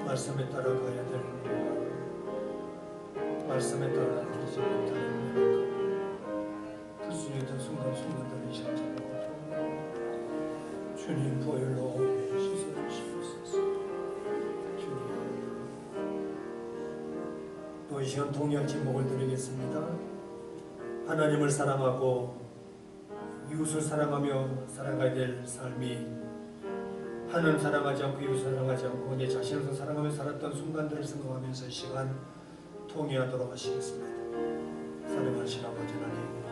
말씀에 따라가야 될 우리가 말씀에 따라 되지 못하는 우리가 불순이던 순간순간들을 이상적으로 주님 보혈로 씻어주시옵소서. 주님, 또 이 시간 동양 제목을 드리겠습니다. 하나님을 사랑하고 이웃을 사랑하며 살아가야 될 삶이 하나님 사랑하지 않고 이웃 사랑하지 않고 내 자신을 사랑하며 살았던 순간들을 생각하면서 이 시간 통회하도록 하시겠습니다. 사랑하신 아버지 하나님,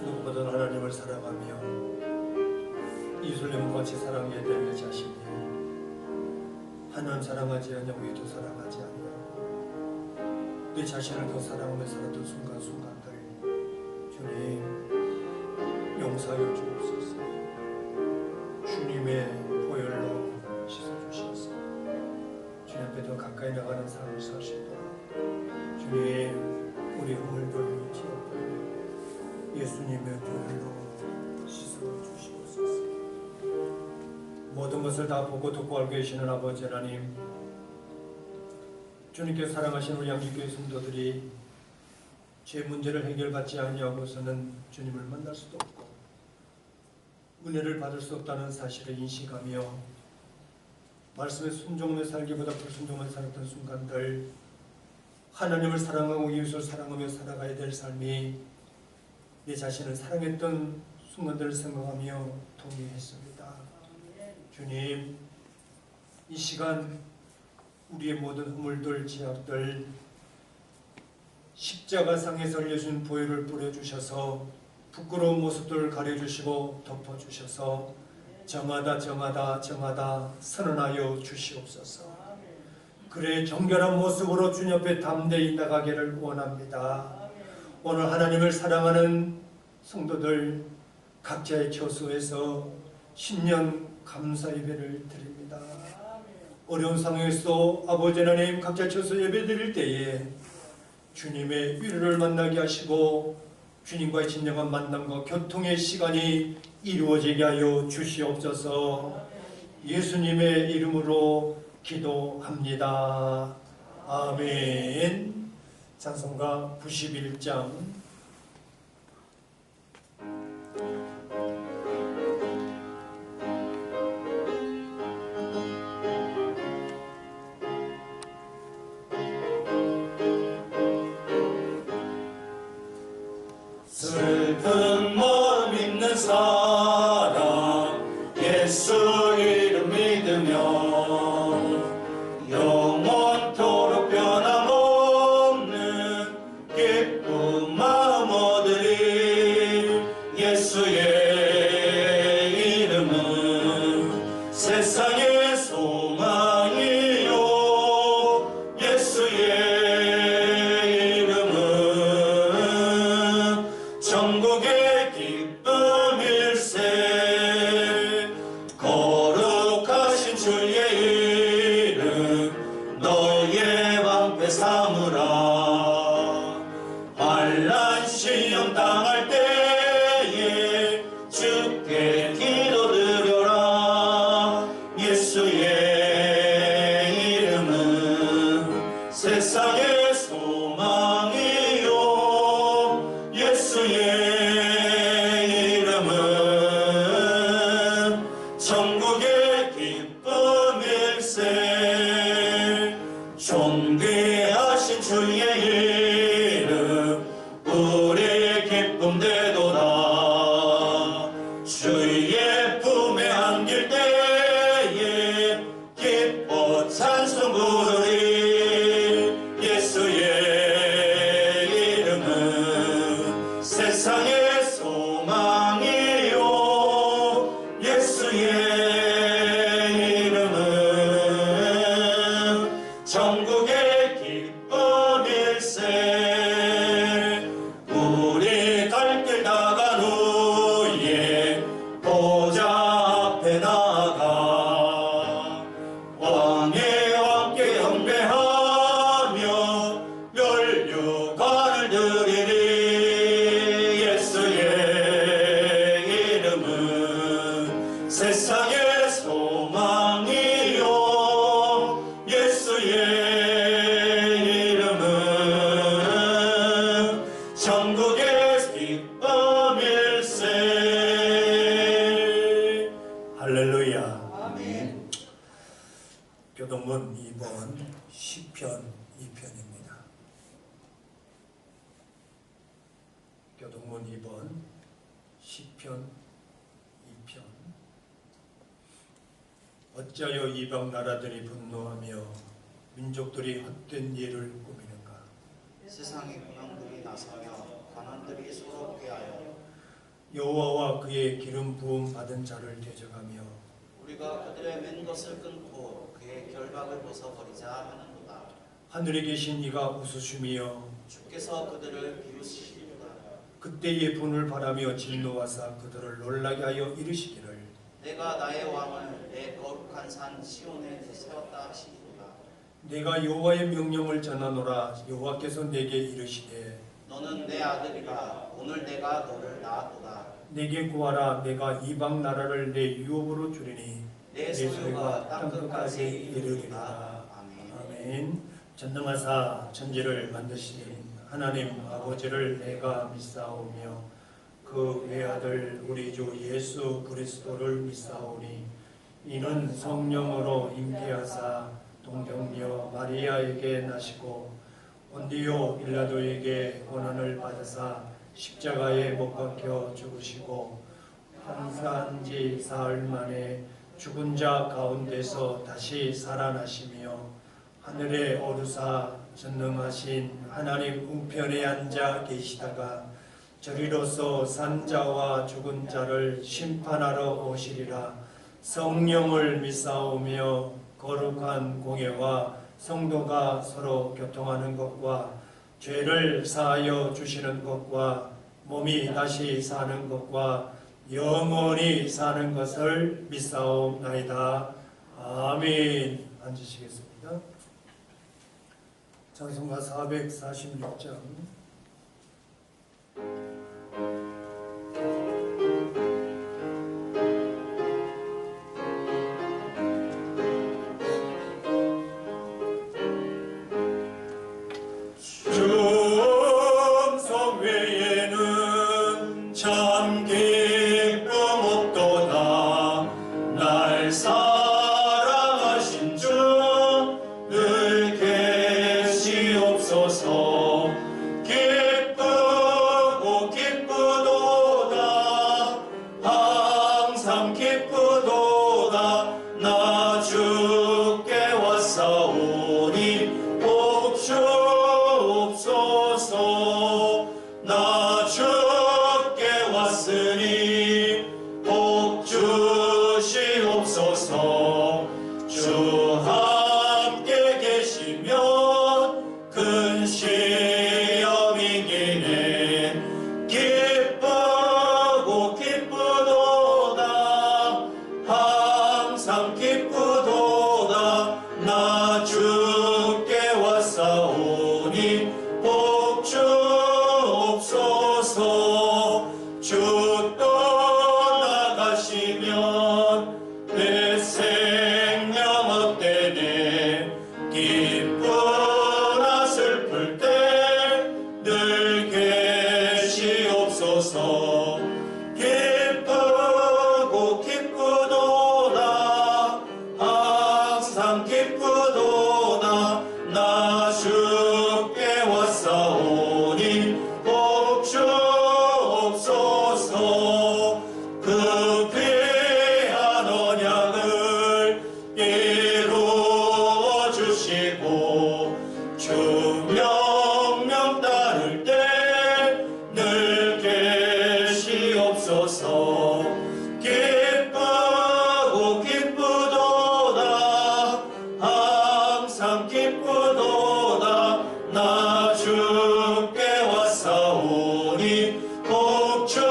누구보다 하나님을 사랑하며 이웃을 영같이 사랑해야 될 내 자신이 하나님 사랑하지 않냐고 이웃도 사랑하지 않냐고 내 자신을 더 사랑하며 살았던 순간순간들 주님 용서하여 주옵소서. 주님의 보혈로 씻어주시옵소서. 주님 앞에 더 가까이 나가는 삶을 사시도록 주님 우리 허물들 지었고 예수님의 보혈로 씻어주시옵소서. 모든 것을 다 보고 듣고 알고 계시는 아버지 하나님, 주님께서 사랑하시는 우리 양지교회 성도들이 제 문제를 해결받지 아니하고서는 주님을 만날 수도 없고 은혜를 받을 수 없다는 사실을 인식하며 말씀에 순종하며 살기보다 불순종하며 살았던 순간들, 하나님을 사랑하고 이웃을 사랑하며 살아가야 될 삶이 내 자신을 사랑했던 순간들을 생각하며 동의했습니다. 주님, 이 시간 우리의 모든 허물들, 죄악들 십자가상에서 흘려준 보혈을 뿌려주셔서 부끄러운 모습들을 가려주시고 덮어주셔서 저마다 선언하여 주시옵소서. 그래 정결한 모습으로 주님 옆에 담대히 나가기를 원합니다. 오늘 하나님을 사랑하는 성도들 각자의 처소에서 신년 감사 예배를 드립니다. 어려운 상황에서도 아버지 하나님 각자 처소 예배 드릴 때에 주님의 위로를 만나게 하시고 주님과의 진정한 만남과 교통의 시간이 이루어지게 하여 주시옵소서. 예수님의 이름으로 기도합니다. 아멘. 찬송가 91장. 슬픈 마음 있는 사람 예수 이름 믿으며 영원토록 변함없는 기쁜 마음 얻으리. 예수의 이름은 세상의 소망이요 예수의 천국의 기쁨일세. 거룩하신 주의 이름 너의 방패 삼으라. 환난 시험 당할 때에 주께 기도드려라. 예수의 이름은 세상의 소망이요 예수의 이름은 천국의 기쁨일세. 존귀하신 주의 이름 우리 기쁨 되도다. 주의 품에 안길 때에 기뻐 찬송 부르리. 예수의 이름은 세상의 소망이요 예수의 이름은 천국의 기쁨일세. 우리 갈 길 다간 후에 보좌 앞에 나가 왕의 왕께 경배하며 면류관을 드리리. 예수의 이름은 세상의 할렐루야. 아멘. 교동문 2번 시편 2편입니다. 교동문 2번 시편 2편. 어찌하여 이방 나라들이 분노하며 민족들이 헛된 예를 꾸미는가. 세상의 군왕들이 나서며 관원들이 서로 꾀하여 여호와와 그의 기름 부음 받은 자를 대적하며 우리가 그들의 맨 것을 끊고 그의 결박을 벗어버리자 하는도다. 하늘에 계신 이가 웃으시며 주께서 그들을 비웃으시리로다. 그때의 분을 바라며 진노하사 그들을 놀라게 하여 이르시기를 내가 나의 왕을 내 거룩한 산 시온에 세웠다 하시리로다. 내가 여호와의 명령을 전하노라. 여호와께서 내게 이르시되 너는 내 아들이라. 오늘 내가 너를 낳았도다. 내게 구하라. 내가 이방 나라를 내 유업으로 주리니 내 소유가 땅끝까지 이르리로다. 아멘. 아멘. 전능하사 천지를 만드신 하나님 아버지를 내가 믿사오며 그 외아들 우리 주 예수 그리스도를 믿사오니 이는 성령으로 잉태하사 동정녀 마리아에게 나시고 본디오 빌라도에게 고난을 받으사 십자가에 못 박혀 죽으시고 환사한 지 사흘 만에 죽은 자 가운데서 다시 살아나시며 하늘에 오르사 전능하신 하나님 우편에 앉아 계시다가 저리로서 산자와 죽은 자를 심판하러 오시리라. 성령을 믿사오며 거룩한 공예와 성도가 서로 교통하는 것과 죄를 사하여 주시는 것과 몸이 다시 사는 것과 영원히 사는 것을 믿사옵나이다. 아멘. 앉으시겠습니다. 찬송가 446장. 충성 외에는 참 기쁨 없도다. 날 사랑하신 주 늘 계시옵소서. 기쁘고 기쁘도다. 항상 기쁘도다. 나 주께 왔사오니 복주옵소서. 나 주께 왔으니 복 주시옵소서. 주 함께 계시면 큰 시험이 기네. 기쁘고 기쁘도다. 항상 기쁘도다. 나 주께 왔사오니 복 주옵소서. 주 떠나가시면 내 생명 헛되네. 기쁘나 슬플 때 늘 계시옵소서. 기쁘고 기쁘도다. 항상 기쁘도다. 나 주께 왔사오니 복 주옵소서. 그 귀한 언약을 이루어 주시고 주 명령 따를 때 늘 계시옵소서. 기쁘고 기쁘도다. 항상 기쁘도다. 나 주께 왔사오니 복 주옵소서.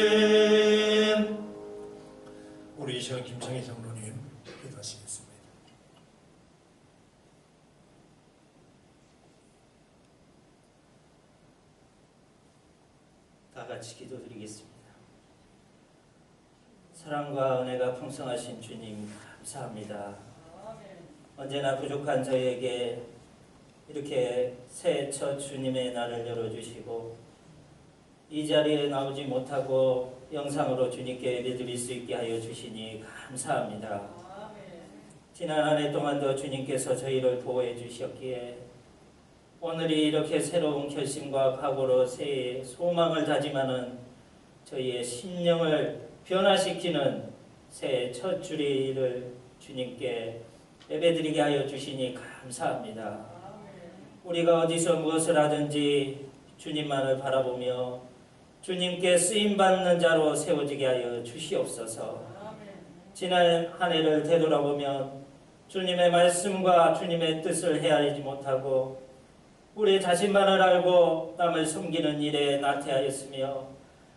아멘. 우리 시원 김창희 장로님 기도하시겠습니다. 다 같이 기도드리겠습니다. 사랑과 은혜가 풍성하신 주님 감사합니다. 언제나 부족한 저에게 이렇게 새해 첫 주님의 날을 열어주시고 이 자리에 나오지 못하고 영상으로 주님께 예배드릴 수 있게 하여 주시니 감사합니다. 지난 한 해 동안도 주님께서 저희를 보호해 주셨기에 오늘이 이렇게 새로운 결심과 각오로 새해 소망을 다짐하는 저희의 심령을 변화시키는 새해 첫 주일을 주님께 예배드리게 하여 주시니 감사합니다. 우리가 어디서 무엇을 하든지 주님만을 바라보며 주님께 쓰임받는 자로 세워지게 하여 주시옵소서. 지난 한 해를 되돌아보면 주님의 말씀과 주님의 뜻을 헤아리지 못하고 우리 자신만을 알고 남을 섬기는 일에 나태하였으며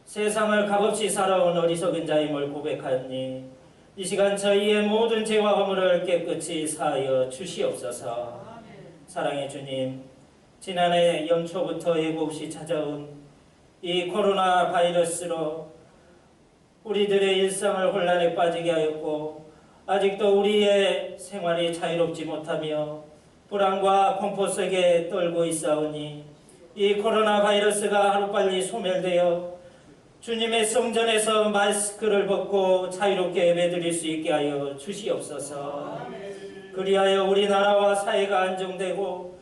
세상을 값없이 살아온 어리석은 자임을 고백하니 이 시간 저희의 모든 죄와 허물을 깨끗이 사하여 주시옵소서. 사랑의 주님, 지난해 연초부터 예고 없이 찾아온 이 코로나 바이러스로 우리들의 일상을 혼란에 빠지게 하였고 아직도 우리의 생활이 자유롭지 못하며 불안과 공포 속에 떨고 있사오니 이 코로나 바이러스가 하루빨리 소멸되어 주님의 성전에서 마스크를 벗고 자유롭게 예배드릴 수 있게 하여 주시옵소서. 그리하여 우리나라와 사회가 안정되고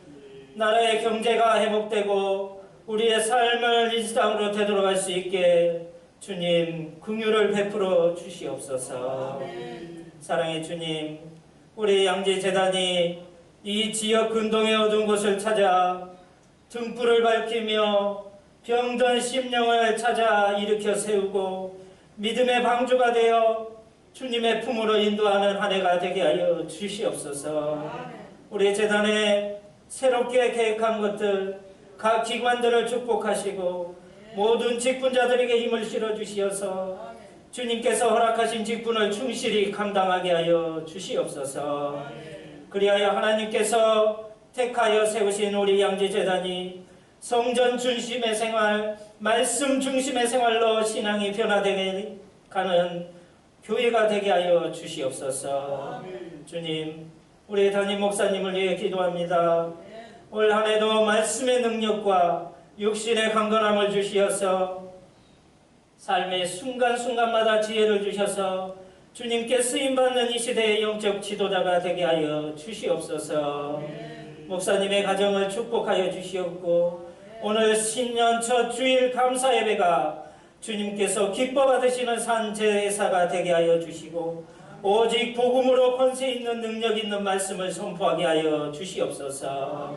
나라의 경제가 회복되고 우리의 삶을 일상으로 되돌아갈 수 있게 주님 긍휼을 베풀어 주시옵소서. 사랑의 주님, 우리 양지재단이 이 지역 근동의 어두운 곳을 찾아 등불을 밝히며 병든 심령을 찾아 일으켜 세우고 믿음의 방주가 되어 주님의 품으로 인도하는 한 해가 되게 하여 주시옵소서. 우리 재단에 새롭게 계획한 것들 각 기관들을 축복하시고 모든 직분자들에게 힘을 실어주시어서 주님께서 허락하신 직분을 충실히 감당하게 하여 주시옵소서. 그리하여 하나님께서 택하여 세우신 우리 양지재단이 성전 중심의 생활, 말씀 중심의 생활로 신앙이 변화되게 가는 교회가 되게 하여 주시옵소서. 주님, 우리 담임 목사님을 위해 기도합니다. 올 한 해도 말씀의 능력과 육신의 강건함을 주시어서 삶의 순간순간마다 지혜를 주셔서 주님께 쓰임받는 이 시대의 영적 지도자가 되게 하여 주시옵소서. 목사님의 가정을 축복하여 주시옵고 오늘 신년 첫 주일 감사 예배가 주님께서 기뻐 받으시는 산 제사가 되게 하여 주시고 오직 복음으로 권세 있는 능력 있는 말씀을 선포하게 하여 주시옵소서.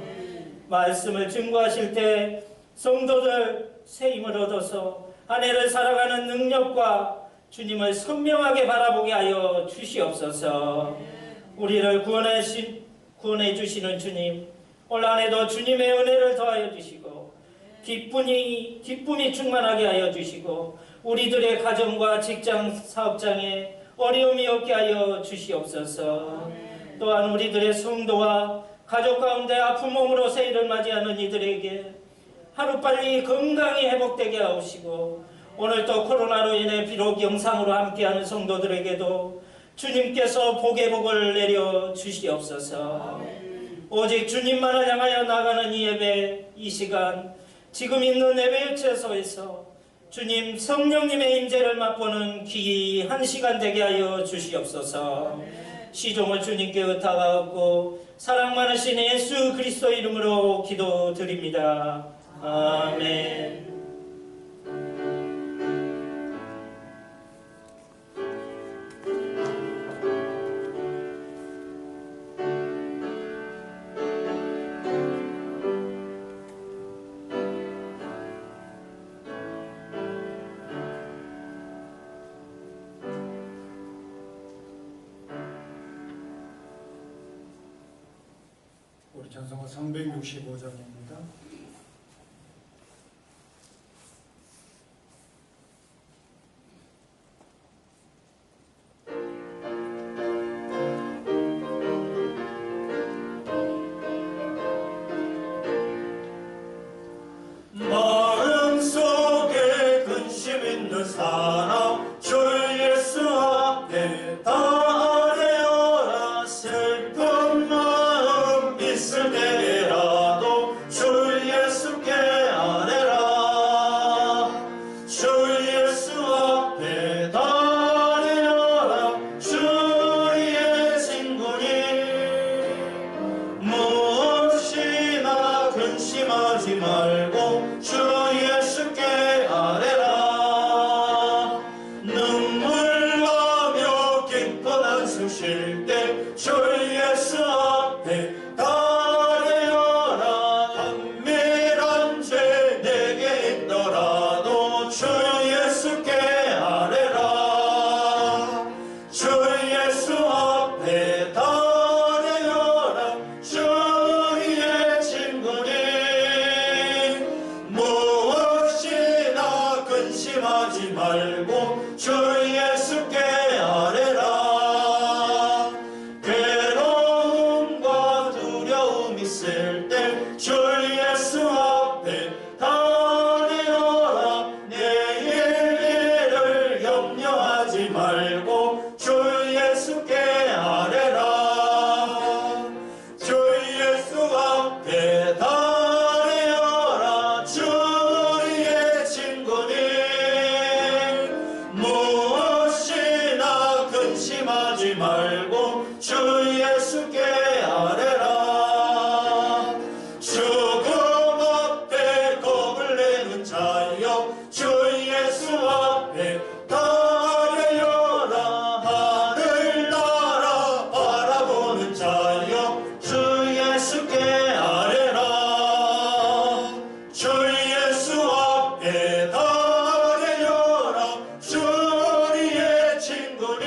말씀을 증거하실 때 성도들 새 힘을 얻어서 한 해를 살아가는 능력과 주님을 선명하게 바라보게 하여 주시옵소서. 우리를 구원해 주시는 주님, 올 한 해도 주님의 은혜를 더하여 주시고 기쁨이 충만하게 하여 주시고 우리들의 가정과 직장 사업장에 어려움이 없게 하여 주시옵소서. 또한 우리들의 성도와 가족 가운데 아픈 몸으로 새해를 맞이하는 이들에게 하루빨리 건강이 회복되게 하시고 오늘 또 코로나로 인해 비록 영상으로 함께하는 성도들에게도 주님께서 복의 복을 내려 주시옵소서. 오직 주님만을 향하여 나가는 이 예배, 이 시간 지금 있는 예배처소에서 주님 성령님의 임재를 맛보는 귀한 시간 되게 하여 주시옵소서. 시종을 주님께 의탁하고 사랑 많으신 예수 그리스도 이름으로 기도드립니다. 아멘. 우리 찬송가 365장입니다. 마음속에 근심 있는 사람 주 예수 앞에 다 아뢰어라. 슬픈 마음 있을 때라 말고 주 예수께 아뢰라. 눈물 나며 깊은 한숨 쉴 때 주 예수 앞에 아뢰어라. 은밀한 죄 내게 있더라도 주 예수께 아뢰라. 주 예수 앞에 아뢰어라. 주의 친구니 무엇이나 근심하지 말고 주 예수께 아뢰라. 괴로움과 두려움 있을 때 주 예수 앞에 아뢰어라. 내일 일을 염려하지 말고 주 예수께 아뢰라. 주 예수 앞에 아뢰어라. 주의 친구니 무엇이나 근심하지 말고 주 예수께 아뢰라. 죽음 앞에 겁을 내는 자여 주 예수 앞에 아뢰어라. 하늘나라 바라보는 자여 주 예수께 아뢰라. 주 예수 앞에 아뢰어라. 주의 친구니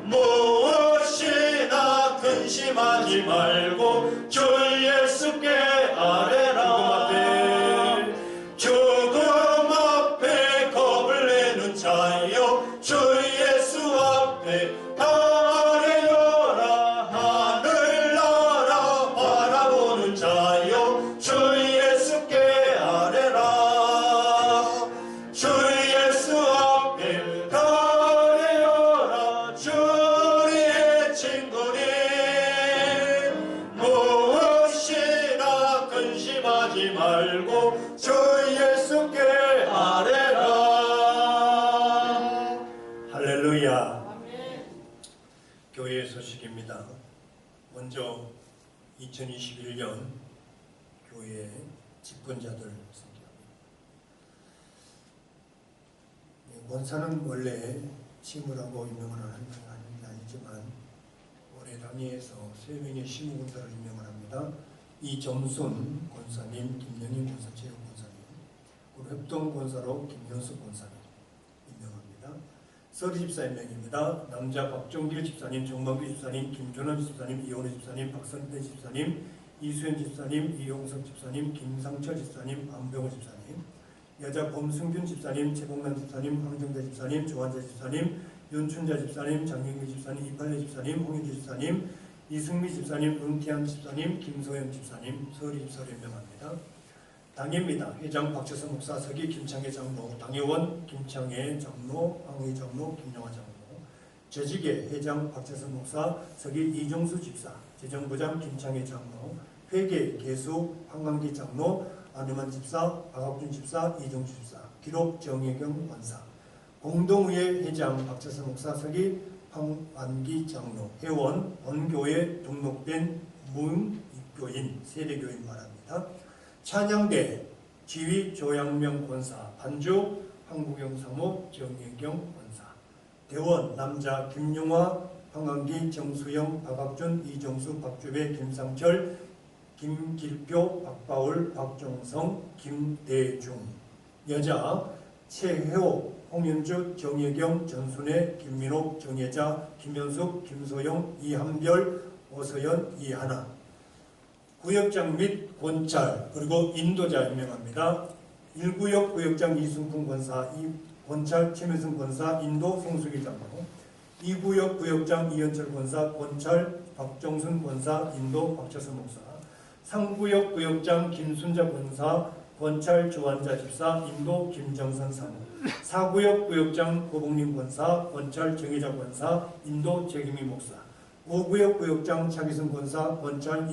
무엇이나 근심하지 말고 주 예수께 아뢰라. 죽음 앞에 겁을 내는 자여 주 예수 앞에 아뢰어라. 하늘나라 바라보는 자여 주 예수께 아뢰라. 주 예수 앞에 아뢰어라. 주의 친구니 무엇이나 근심하지 말고 주 예수께 아뢰라. 할렐루야. 교회 소식입니다. 먼저 2021년 교회 집권자들 소개합니다. 권사는 원래 치무라고 임명을 하는 게 아니지만 올해 단위에서 3명의 시무권사를 임명을 합니다. 이점순 권사님, 김영희 권사, 최영 권사님, 그리고 협동권사로 김현숙 권사님 임명합니다. 서리 집사 임명입니다. 남자 박종길 집사님, 정만규 집사님, 김준원 집사님, 이원우 집사님, 박선태 집사님, 이수연 집사님, 이용석 집사님, 김상철 집사님, 안병호 집사님. 여자 범승균 집사님, 최봉란 집사님, 황정대 집사님, 조한재 집사님, 윤춘자 집사님, 장경규 집사님, 이팔래 집사님, 홍인주 집사님, 이승미 집사님, 은태양 집사님, 김소영 집사님, 서리 집사를 임명합니다. 당입니다. 회장 박철선 목사, 서기 김창회 장로, 당회원 김창회 장로, 황의 장로, 김영화 장로. 재직의 회장 박철선 목사, 서기 이종수 집사, 재정부장 김창회 장로, 회계 개수 황광기 장로, 안유만 집사, 박학준 집사, 이종수 집사, 기록 정혜경 원사. 공동의회 회장 박철선 목사, 서기 황완기 장로, 회원 본교에 등록된 무입교인 세례교인 말합니다. 찬양대 지휘 조양명 권사, 반주 한국영 사모 정혜경 권사. 대원 남자 김용화, 황광기, 정수영, 박학준, 이정수, 박주배, 김상철, 김길표, 박바울, 박종성, 김대중. 여자 최혜호, 홍윤주, 정혜경, 전순애, 김민옥, 정혜자, 김현숙, 김소영, 이한별, 오서연, 이하나. 구역장 및 권찰 그리고 인도자 임명합니다. 1구역 구역장 이순풍 권사, 권찰 최민승 권사, 인도 송수기 장로. 2구역 구역장 이현철 권사, 권찰 박정순 권사, 인도 박철선 목사. 3구역 구역장 김순자 권사, 권찰 조한자 집사, 인도 김정선 사모. 4구역 구역장 고봉림 권사, 권찰 정혜자 권사, 인도 재기미 목사. 5구역 구역장 차기승 권사, 권찰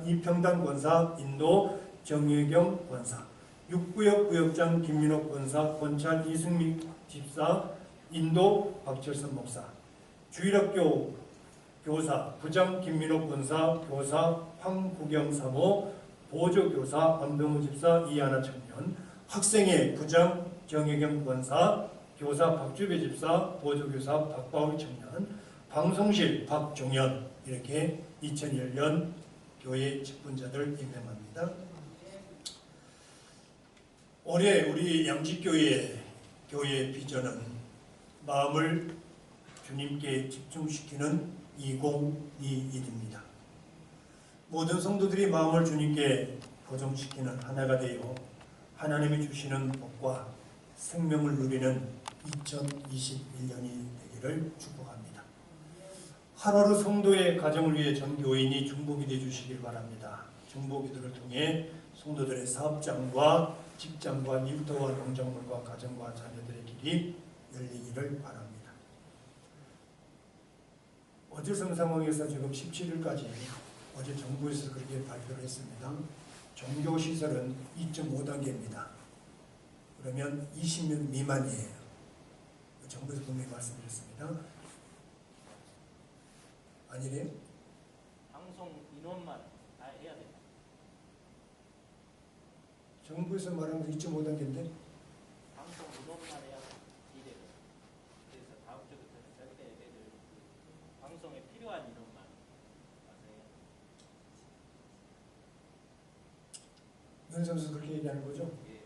이평단 권사, 인도 정혜경 권사. 6구역 구역장 김민옥 권사, 권찰 이승미 집사, 인도 박철선 목사. 주일학교 교사, 부장 김민옥 권사, 교사 황구경 사모, 보조교사 안병우 집사 이하나 청년, 학생회 부장 정혜경 권사, 교사 박주배 집사, 보조교사 박바울 청년, 방송실 박종현, 이렇게 2001년 교회 직분자들 임명합니다. 올해 우리 양지교회 교회 비전은 마음을 주님께 집중시키는 2021입니다. 모든 성도들이 마음을 주님께 고정시키는 하나가 되어 하나님이 주시는 복과 생명을 누리는 2021년이 되기를 축복합니다. 하루하루 성도의 가정을 위해 전 교인이 중보기 되 주시길 바랍니다. 중보기도를 통해 성도들의 사업장과 직장과 일터와 농작물과 가정과 자녀들의 길이 열리기를 바랍니다. 어제 성상황에서 지금 17일까지 어제 정부에서 그렇게 발표를 했습니다. 종교시설은 2.5단계입니다. 그러면 20명 미만이에요. 정부에서 분명히 말씀드렸습니다. 아니래요? 방송 인원만 다 해야 됩니다. 정부에서 말하는 건 2.5단계인데 방송 인원만 해야 이래요. 그래서 다음 주부터는 절대 예배를 방송에 필요한 인원만 와서 해야 됩니다. 윤 선수 그렇게 얘기하는 거죠? 예.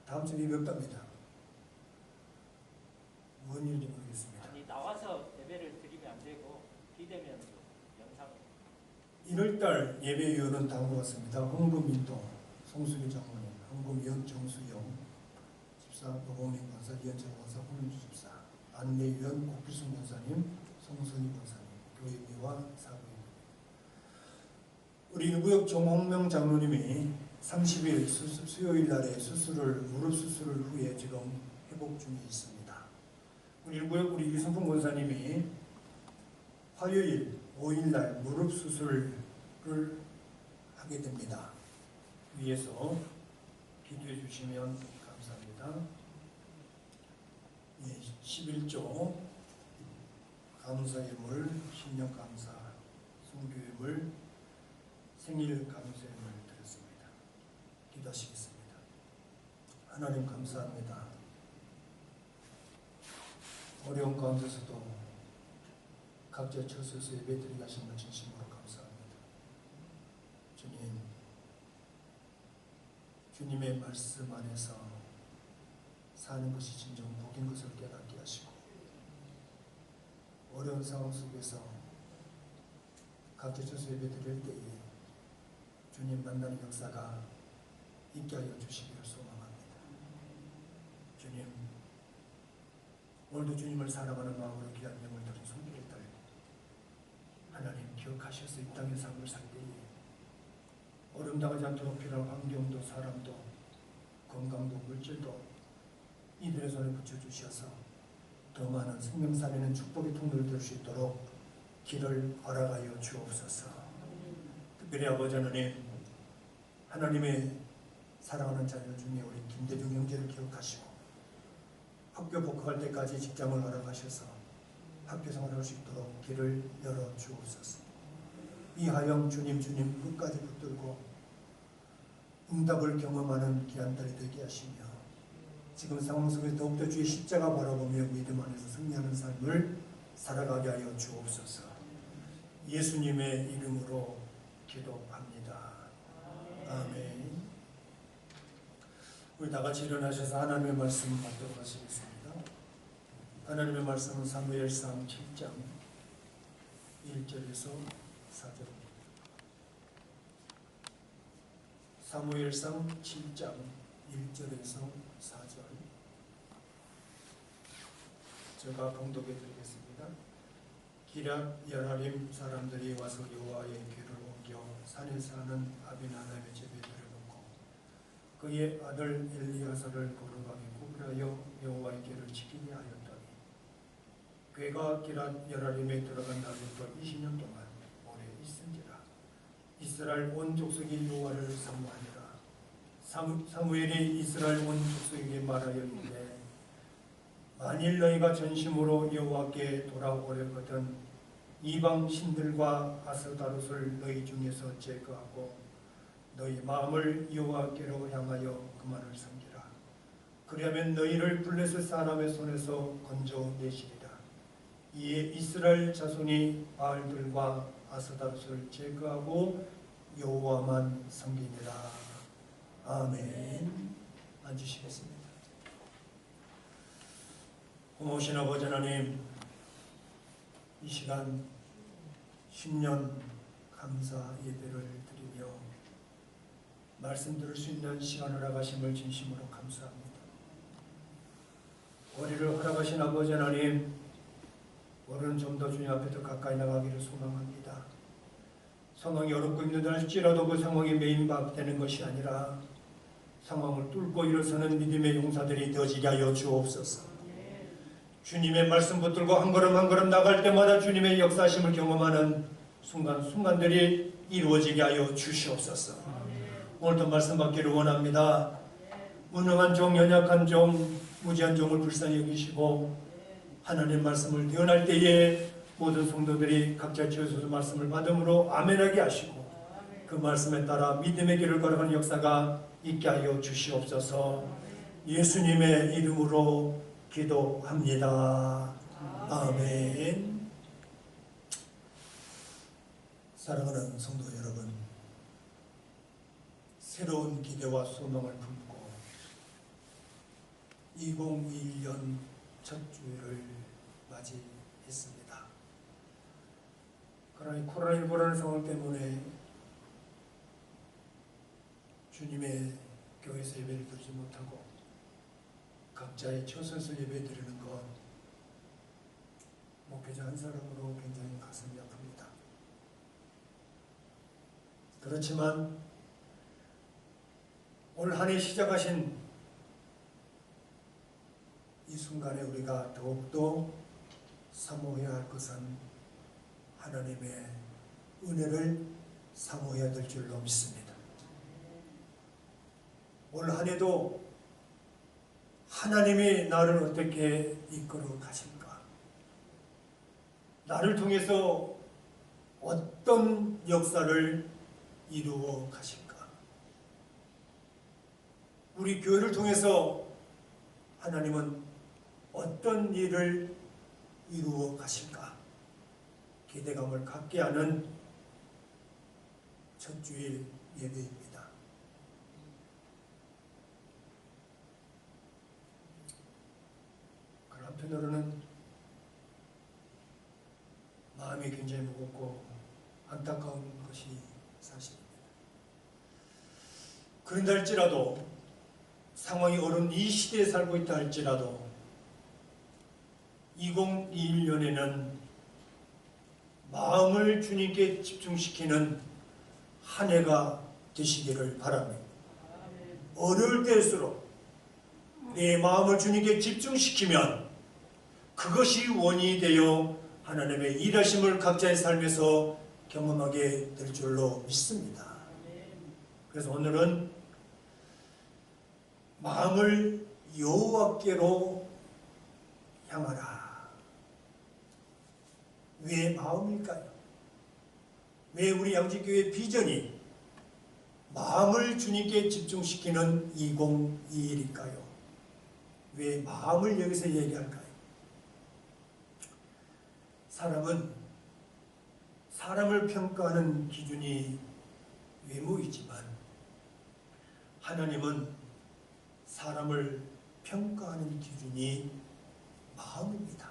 다음 주에 예배 없답니다. 뭔 일인지 모르겠습니다. 아니 나와서 예배를 드리면 안 되고 비대면 영상 1월달 예배위원은 다음과 같습니다. 홍금민도, 송수기 장로님, 홍금위원 정수영 집사, 노봉민 권사, 이현철 권사, 홍윤주 집사, 안내위원 고필순 권사님, 송선희 권사님, 교회비와 사부입니다. 우리 유구역 정홍명 장로님이 30일 수요일 날에 무릎 수술을 후에 지금 회복 중에 있습니다. 우리 유구역 우리 유승풍 권사님이 화요일 5일날 무릎 수술을 하게 됩니다. 위에서 기도해 주시면 감사합니다. 예, 11조 감사예물, 신령감사, 순교예물, 생일감사예물 드렸습니다. 기도하시겠습니다. 하나님 감사합니다. 어려운 가운데서도 각자 처소에서 예배드리게 하신 것 진심으로 감사합니다. 주님, 주님의 말씀 안에서 사는 것이 진정 복인 것을 깨닫게 하시고 어려운 상황 속에서 각자 처소 예배드릴 때에 주님 만나는 역사가 있게 하여 주시기를 소망합니다. 주님, 오늘도 주님을 사랑하는 마음으로 귀한 영을 드린 손길을 달고 하나님 기억하셔서 이 땅의 삶을 살 때에 어려움당하지 않도록 필요한 환경도 사람도 건강도 물질도 이들의 손에 붙여주셔서 더 많은 생명 살리는 축복의 통로를 될 수 있도록 길을 허락하여 주옵소서. 특별히 아버지 하나님, 하나님의 사랑하는 자녀 중에 우리 김대중 형제를 기억하시고 학교 복학할 때까지 직장을 허락하셔서 학교 생활할 수 있도록 길을 열어 주옵소서. 이하영 주님 끝까지 붙들고 응답을 경험하는 귀한 딸이 되게 하시며 지금 상황 속에서 더욱더 주의 십자가 바라보며 믿음 안에서 승리하는 삶을 살아가게 하여 주옵소서. 예수님의 이름으로 기도합니다. 아멘. 우리 다 같이 일어나셔서 하나님의 말씀 받도록 하시겠습니다. 하나님의 말씀은 사무엘상 7장 1절에서 4절입니다. 사무엘상 7장 1절에서 4절 제가 봉독해 드리겠습니다. 기럇 여라림 사람들이 와서 여호와의 궤를 옮겨 산에 사는 아비나답의 집에 들여놓고 그의 아들 엘리야사를 거룩하게 구별하여 여호와의 궤를 지키게 하였더니 궤가 기럇 여라림에 들어간 날부터 20년 동안 오래 있은지라. 이스라엘 온 족속이 여호와를 사모하니라. 사무엘이 이스라엘 온 족속에게 말하여 이르되 만일 너희가 전심으로 여호와께 돌아오려거든 이방 신들과 아스다롯을 너희 중에서 제거하고 너희 마음을 여호와께로 향하여 그만을 섬기라. 그리하면 너희를 블레셋 사람의 손에서 건져내시리라. 이에 이스라엘 자손이 바알들과 아스다롯을 제거하고 여호와만 섬기니라. 아멘. 앉으시겠습니다. 고마우신 아버지 하나님, 이 시간 신년 감사 예배를 드리며 말씀 들을 수 있는 시간을 허락하심을 진심으로 감사합니다. 우리를 허락하신 아버지 하나님, 우리는 좀 더 주님 앞에 더 가까이 나가기를 소망합니다. 상황이 어렵고 힘들다 할지라도 그 상황이 메인박되는 것이 아니라 상황을 뚫고 일어서는 믿음의 용사들이 되어지게 하여 주옵소서. 주님의 말씀 붙들고 한 걸음 한 걸음 나갈 때마다 주님의 역사심을 경험하는 순간순간들이 이루어지게 하여 주시옵소서. 오늘도 말씀 받기를 원합니다. 무능한 종, 연약한 종, 무지한 종을 불쌍히 여기시고 하나님 말씀을 대언할 때에 모든 성도들이 각자 지어서 말씀을 받음으로 아멘하게 하시고 그 말씀에 따라 믿음의 길을 걸어가는 역사가 있게 하여 주시옵소서. 예수님의 이름으로 기도합니다. 아멘. 사랑하는 성도 여러분, 새로운 기대와 소망을 품고 2021년 첫 주일을 맞이했습니다. 그러나 코로나19라는 상황 때문에 주님의 교회에서 예배를 드리지 못하고 각자의 처소에서 예배 드리는 것, 목회자 한 사람으로 굉장히 가슴이 아픕니다. 그렇지만 올 한 해 시작하신 이 순간에 우리가 더욱더 사모해야 할 것은 하나님의 은혜를 사모해야 될 줄로 믿습니다. 올 한 해도 하나님이 나를 어떻게 이끌어 가실까? 나를 통해서 어떤 역사를 이루어 가실까? 우리 교회를 통해서 하나님은 어떤 일을 이루어 가실까? 기대감을 갖게 하는 첫 주일 예배입니다. 한편으로는 마음이 굉장히 무겁고 안타까운 것이 사실입니다. 그런다 할지라도 상황이 어려운 이 시대에 살고 있다 할지라도 2021년에는 마음을 주님께 집중시키는 한 해가 되시기를 바랍니다. 어려울 때일수록 내 마음을 주님께 집중시키면 그것이 원인이 되어 하나님의 일하심을 각자의 삶에서 경험하게 될 줄로 믿습니다. 그래서 오늘은 마음을 여호와께로 향하라. 왜 마음일까요? 왜 우리 양지교회 비전이 마음을 주님께 집중시키는 2021일까요? 왜 마음을 여기서 얘기할까요? 사람은 사람을 평가하는 기준이 외모이지만 하나님은 사람을 평가하는 기준이 마음입니다.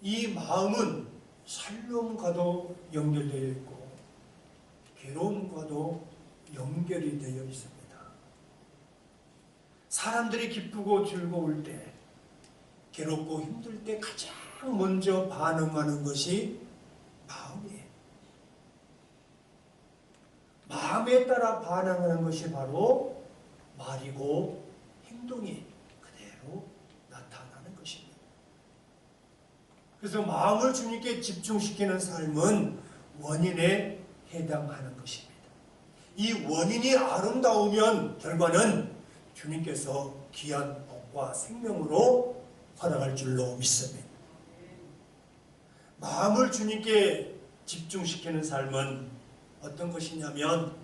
이 마음은 살림과도 연결되어 있고 괴로움과도 연결이 되어 있습니다. 사람들이 기쁘고 즐거울 때, 괴롭고 힘들 때 가장 먼저 반응하는 것이 마음이에요. 마음에 따라 반응하는 것이 바로 말이고 행동이 그대로 나타나는 것입니다. 그래서 마음을 주님께 집중시키는 삶은 원인에 해당하는 것입니다. 이 원인이 아름다우면 결과는 주님께서 귀한 복과 생명으로 허락할 줄로 믿습니다. 마음을 주님께 집중시키는 삶은 어떤 것이냐면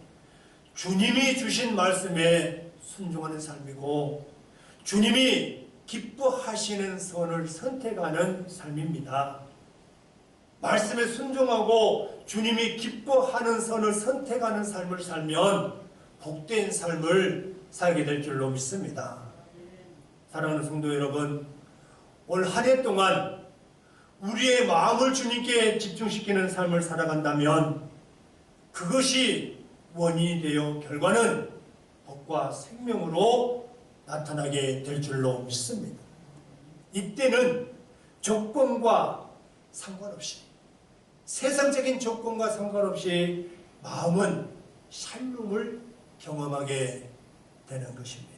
주님이 주신 말씀에 순종하는 삶이고 주님이 기뻐하시는 선을 선택하는 삶입니다. 말씀에 순종하고 주님이 기뻐하는 선을 선택하는 삶을 살면 복된 삶을 살게 될 줄로 믿습니다. 사랑하는 성도 여러분, 올 한 해 동안 우리의 마음을 주님께 집중시키는 삶을 살아간다면 그것이 원인이 되어 결과는 복과 생명으로 나타나게 될 줄로 믿습니다. 이때는 조건과 상관없이, 세상적인 조건과 상관없이 마음은 샬롬을 경험하게 되는 것입니다.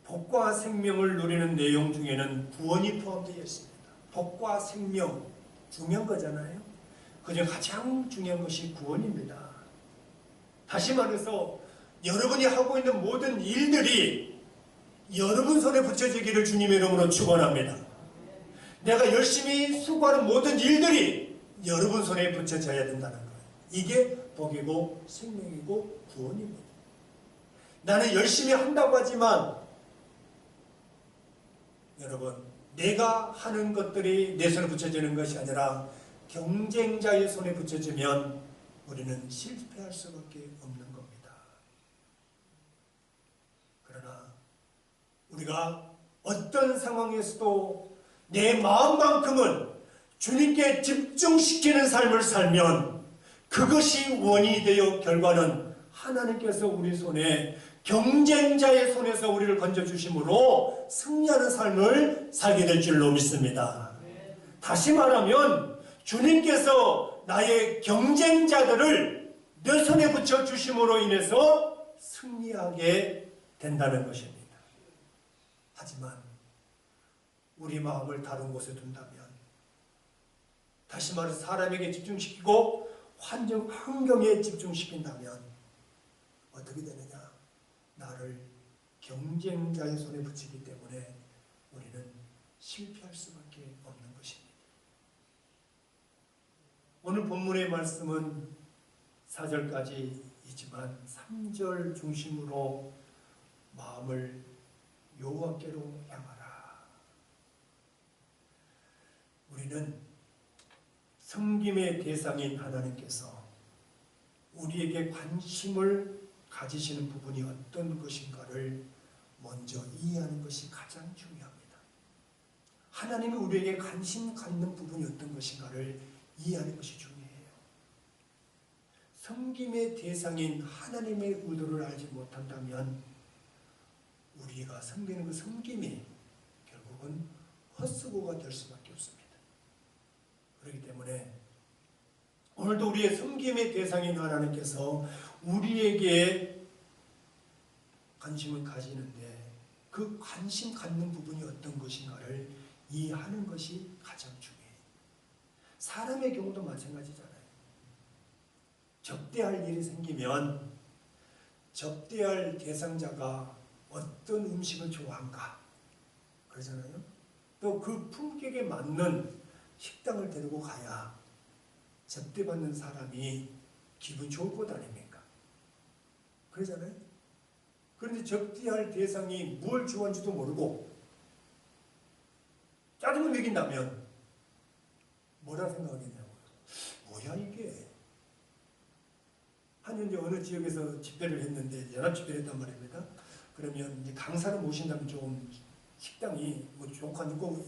복과 생명을 누리는 내용 중에는 구원이 포함되어 있습니다. 복과 생명 중요한 거잖아요. 그중 가장 중요한 것이 구원입니다. 다시 말해서 여러분이 하고 있는 모든 일들이 여러분 손에 붙여지기를 주님의 이름으로 축원합니다. 내가 열심히 수고하는 모든 일들이 여러분 손에 붙여져야 된다는 거예요. 이게 복이고 생명이고 구원입니다. 나는 열심히 한다고 하지만 여러분, 내가 하는 것들이 내 손에 붙여지는 것이 아니라 경쟁자의 손에 붙여지면 우리는 실패할 수밖에 없는 겁니다. 그러나 우리가 어떤 상황에서도 내 마음만큼은 주님께 집중시키는 삶을 살면 그것이 원인이 되어 결과는 하나님께서 우리 손에 경쟁자의 손에서 우리를 건져주심으로 승리하는 삶을 살게 될 줄로 믿습니다. 다시 말하면 주님께서 나의 경쟁자들을 내 손에 붙여주심으로 인해서 승리하게 된다는 것입니다. 하지만 우리 마음을 다른 곳에 둔다면, 다시 말해서 사람에게 집중시키고 환경에 집중시킨다면 어떻게 되느냐? 나를 경쟁자의 손에 붙이기 때문에 우리는 실패할 수밖에 없는 것입니다. 오늘 본문의 말씀은 4절까지이지만 3절 중심으로 마음을 여호와께로 향하라. 우리는 섬김의 대상인 하나님께서 우리에게 관심을 가지시는 부분이 어떤 것인가를 먼저 이해하는 것이 가장 중요합니다. 하나님이 우리에게 관심 갖는 부분이 어떤 것인가를 이해하는 것이 중요해요. 섬김의 대상인 하나님의 의도를 알지 못한다면 우리가 섬기는 그 섬김이 결국은 헛수고가 될 수밖에 없습니다. 그렇기 때문에 오늘도 우리의 섬김의 대상인 하나님께서 우리에게 관심을 가지는데 그 관심 갖는 부분이 어떤 것인가를 이해하는 것이 가장 중요해요. 사람의 경우도 마찬가지잖아요. 접대할 일이 생기면 접대할 대상자가 어떤 음식을 좋아한가 그러잖아요. 또 그 품격에 맞는 식당을 데리고 가야 접대받는 사람이 기분 좋을 것 아닙니까? 그러잖아요. 그런데 접대할 대상이 뭘 좋아하는지도 모르고 짜증을 매긴다면 뭐라 생각하겠냐고요. 뭐야 이게. 한 현재 어느 지역에서 집회를 했는데 연합 집회를 했단 말입니다. 그러면 이제 강사를 모신다면 좀 식당이 뭐 좋고 안 좋고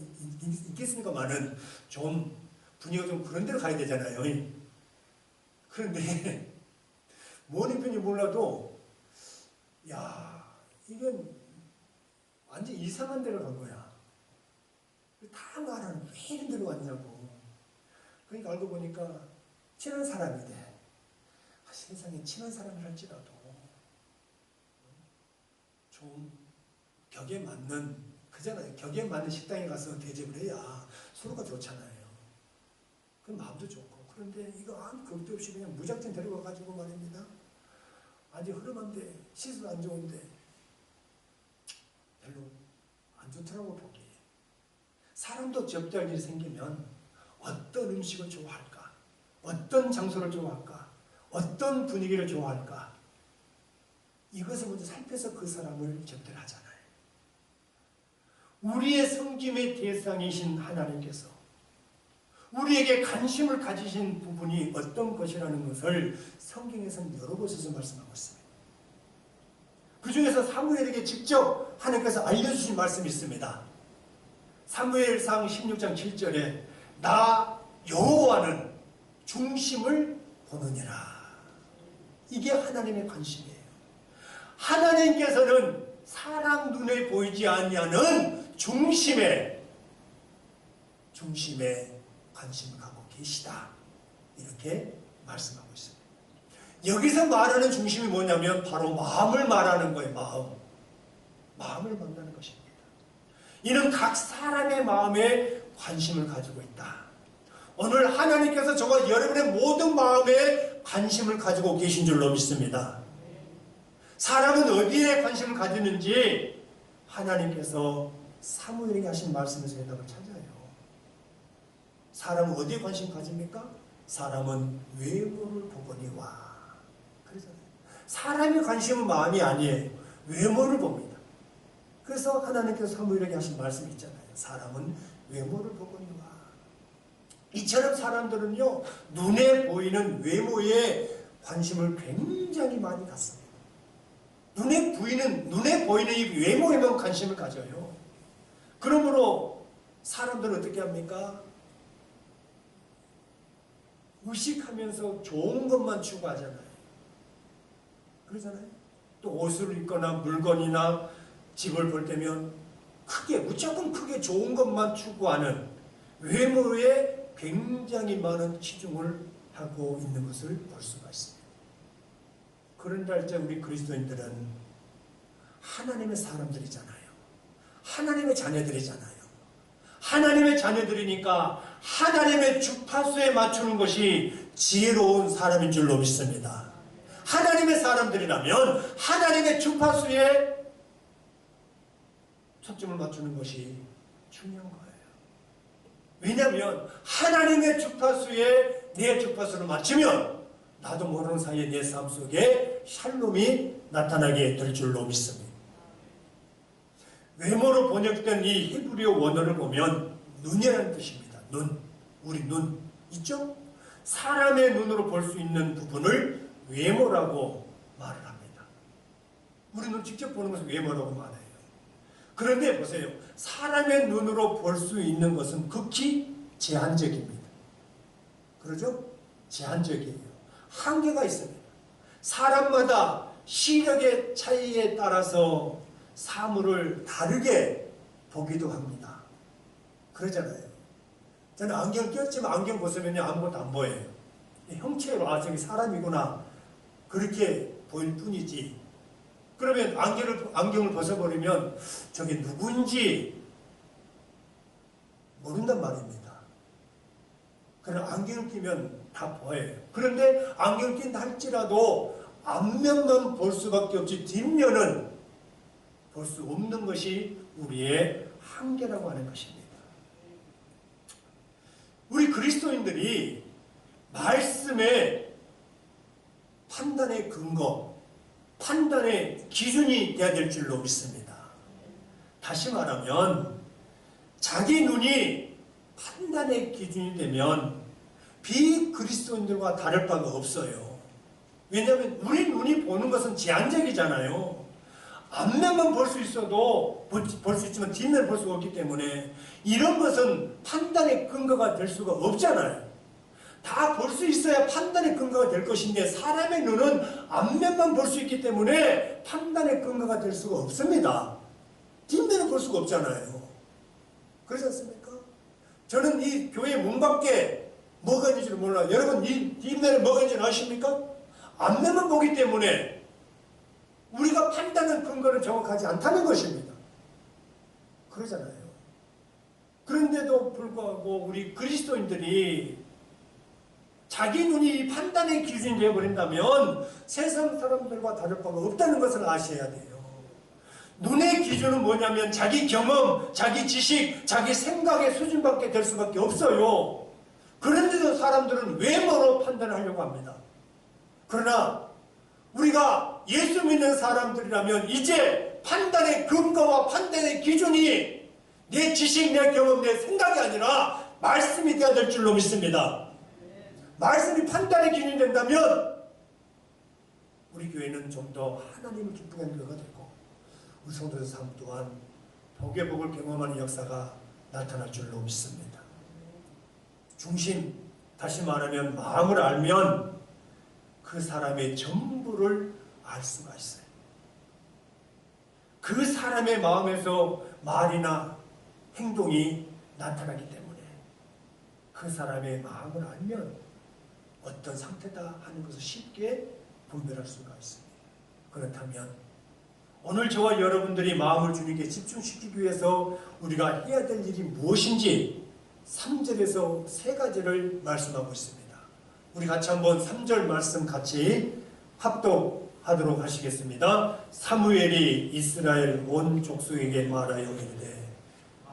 있겠습니까만은 좀 분위기가 좀 그런 데로 가야 되잖아요. 그런데 뭔 형편인지 몰라도 야 이건 완전 이상한 데로 간 거야. 다 말하는 왜 이런 데로 왔냐고. 그러니까 알고 보니까 친한 사람이 돼. 세상에 친한 사람을 할지라도 좀 격에 맞는 그잖아요. 격에 맞는 식당에 가서 대접을 해야 서로가 좋잖아요. 그 마음도 좋고. 그런데 이거 아무 겁도 없이 그냥 무작정 데려가가지고 말입니다. 아주 흐름한데 시술 안 좋은데 별로 안 좋더라고 보기. 사람도 접대할 일이 생기면 어떤 음식을 좋아할까? 어떤 장소를 좋아할까? 어떤 분위기를 좋아할까? 이것을 먼저 살펴서 그 사람을 접대를 하잖아요. 우리의 섬김의 대상이신 하나님께서 우리에게 관심을 가지신 부분이 어떤 것이라는 것을 성경에서는 여러 곳에서 말씀하고 있습니다. 그 중에서 사무엘에게 직접 하나님께서 알려주신 말씀이 있습니다. 사무엘상 16장 7절에 나 여호와는 중심을 보느니라. 이게 하나님의 관심이에요. 하나님께서는 사람 눈에 보이지 아니하는 중심에 관심을 갖고 계시다. 이렇게 말씀하고 있습니다. 여기서 말하는 중심이 뭐냐면 바로 마음을 말하는 거예요. 마음을 말하는 것입니다. 이는 각 사람의 마음에 관심을 가지고 있다. 오늘 하나님께서 저와 여러분의 모든 마음에 관심을 가지고 계신 줄로 믿습니다. 사람은 어디에 관심을 가지는지 하나님께서 사무엘에게 하신 말씀에서 대답을 찾아요. 사람은 어디에 관심 가집니까? 사람은 외모를 보거니와. 그러잖아요. 사람의 관심은 마음이 아니에요. 외모를 봅니다. 그래서 하나님께서 사무엘에게 하신 말씀이 있잖아요. 사람은 외모를 보거니와. 이처럼 사람들은요, 눈에 보이는 외모에 관심을 굉장히 많이 갖습니다. 눈에 보이는 이 외모에만 관심을 가져요. 그러므로 사람들은 어떻게 합니까? 의식하면서 좋은 것만 추구하잖아요. 그러잖아요. 또 옷을 입거나 물건이나 집을 볼 때면 무조건 크게 좋은 것만 추구하는 외모에 굉장히 많은 치중을 하고 있는 것을 볼 수가 있습니다. 그런데 할때 우리 그리스도인들은 하나님의 사람들이잖아요. 하나님의 자녀들이잖아요. 하나님의 자녀들이니까 하나님의 주파수에 맞추는 것이 지혜로운 사람인 줄로 믿습니다. 하나님의 사람들이라면 하나님의 주파수에 초점을 맞추는 것이 중요한 거예요. 왜냐하면 하나님의 주파수에 내 주파수를 맞추면 나도 모르는 사이에 내 삶 속에 샬롬이 나타나게 될 줄로 믿습니다. 외모로 번역된 이 히브리어 원어를 보면 눈이라는 뜻입니다. 우리 눈 있죠? 사람의 눈으로 볼 수 있는 부분을 외모라고 말을 합니다. 우리 눈 직접 보는 것을 외모라고 말해요. 그런데 보세요. 사람의 눈으로 볼 수 있는 것은 극히 제한적입니다. 그러죠? 제한적이에요. 한계가 있습니다. 사람마다 시력의 차이에 따라서 사물을 다르게 보기도 합니다. 그러잖아요. 저는 안경 꼈지만 안경 벗으면 아무것도 안 보여요. 형체로 저기 사람이구나 그렇게 보일 뿐이지. 그러면 안경을 벗어버리면 저게 누군지 모른단 말입니다. 그럼 안경을 끼면 다 보여요. 그런데 안경을 낀다 할지라도 앞면만 볼 수밖에 없지 뒷면은 볼 수 없는 것이 우리의 한계라고 하는 것입니다. 우리 그리스도인들이 말씀의 판단의 근거, 판단의 기준이 되어야 될 줄로 믿습니다. 다시 말하면 자기 눈이 판단의 기준이 되면 비그리스도인들과 다를 바가 없어요. 왜냐하면 우리 눈이 보는 것은 제한적이잖아요. 앞면만 볼 수 있어도 볼 수 있지만 뒷면을 볼 수가 없기 때문에 이런 것은 판단의 근거가 될 수가 없잖아요. 다 볼 수 있어야 판단의 근거가 될 것인데 사람의 눈은 앞면만 볼 수 있기 때문에 판단의 근거가 될 수가 없습니다. 뒷면은 볼 수가 없잖아요. 그렇지 않습니까? 저는 이 교회 문 밖에 뭐가 있는지를 몰라요. 여러분 이 뒷면에 뭐가 있는지 아십니까? 앞면만 보기 때문에 우리가 판단한 근거는 정확하지 않다는 것입니다. 그러잖아요. 그런데도 불구하고 우리 그리스도인들이 자기 눈이 판단의 기준이 되어버린다면 세상 사람들과 다를 바가 없다는 것을 아셔야 돼요. 눈의 기준은 뭐냐면 자기 경험, 자기 지식, 자기 생각의 수준밖에 될 수밖에 없어요. 그런데도 사람들은 외모로 판단하려고 합니다. 그러나 우리가 예수 믿는 사람들이라면 이제 판단의 근거와 판단의 기준이 내 지식, 내 경험, 내 생각이 아니라 말씀이 되어야 될 줄로 믿습니다. 말씀이 판단의 기준이 된다면 우리 교회는 좀 더 하나님을 기쁘게 하는 교회가 되고 우리 성도들 삶 또한 복의 복을 경험하는 역사가 나타날 줄로 믿습니다. 중심, 다시 말하면 마음을 알면 그 사람의 전부를 알 수가 있어요. 그 사람의 마음에서 말이나 행동이 나타나기 때문에 그 사람의 마음을 알면 어떤 상태다 하는 것을 쉽게 분별할 수가 있습니다. 그렇다면 오늘 저와 여러분들이 마음을 주님께 집중시키기 위해서 우리가 해야 될 일이 무엇인지 3절에서 3가지를 말씀하고 있습니다. 우리 같이 한번 3절 말씀 같이 합독하도록 하시겠습니다. 사무엘이 이스라엘 온 족속에게 말하여 이르되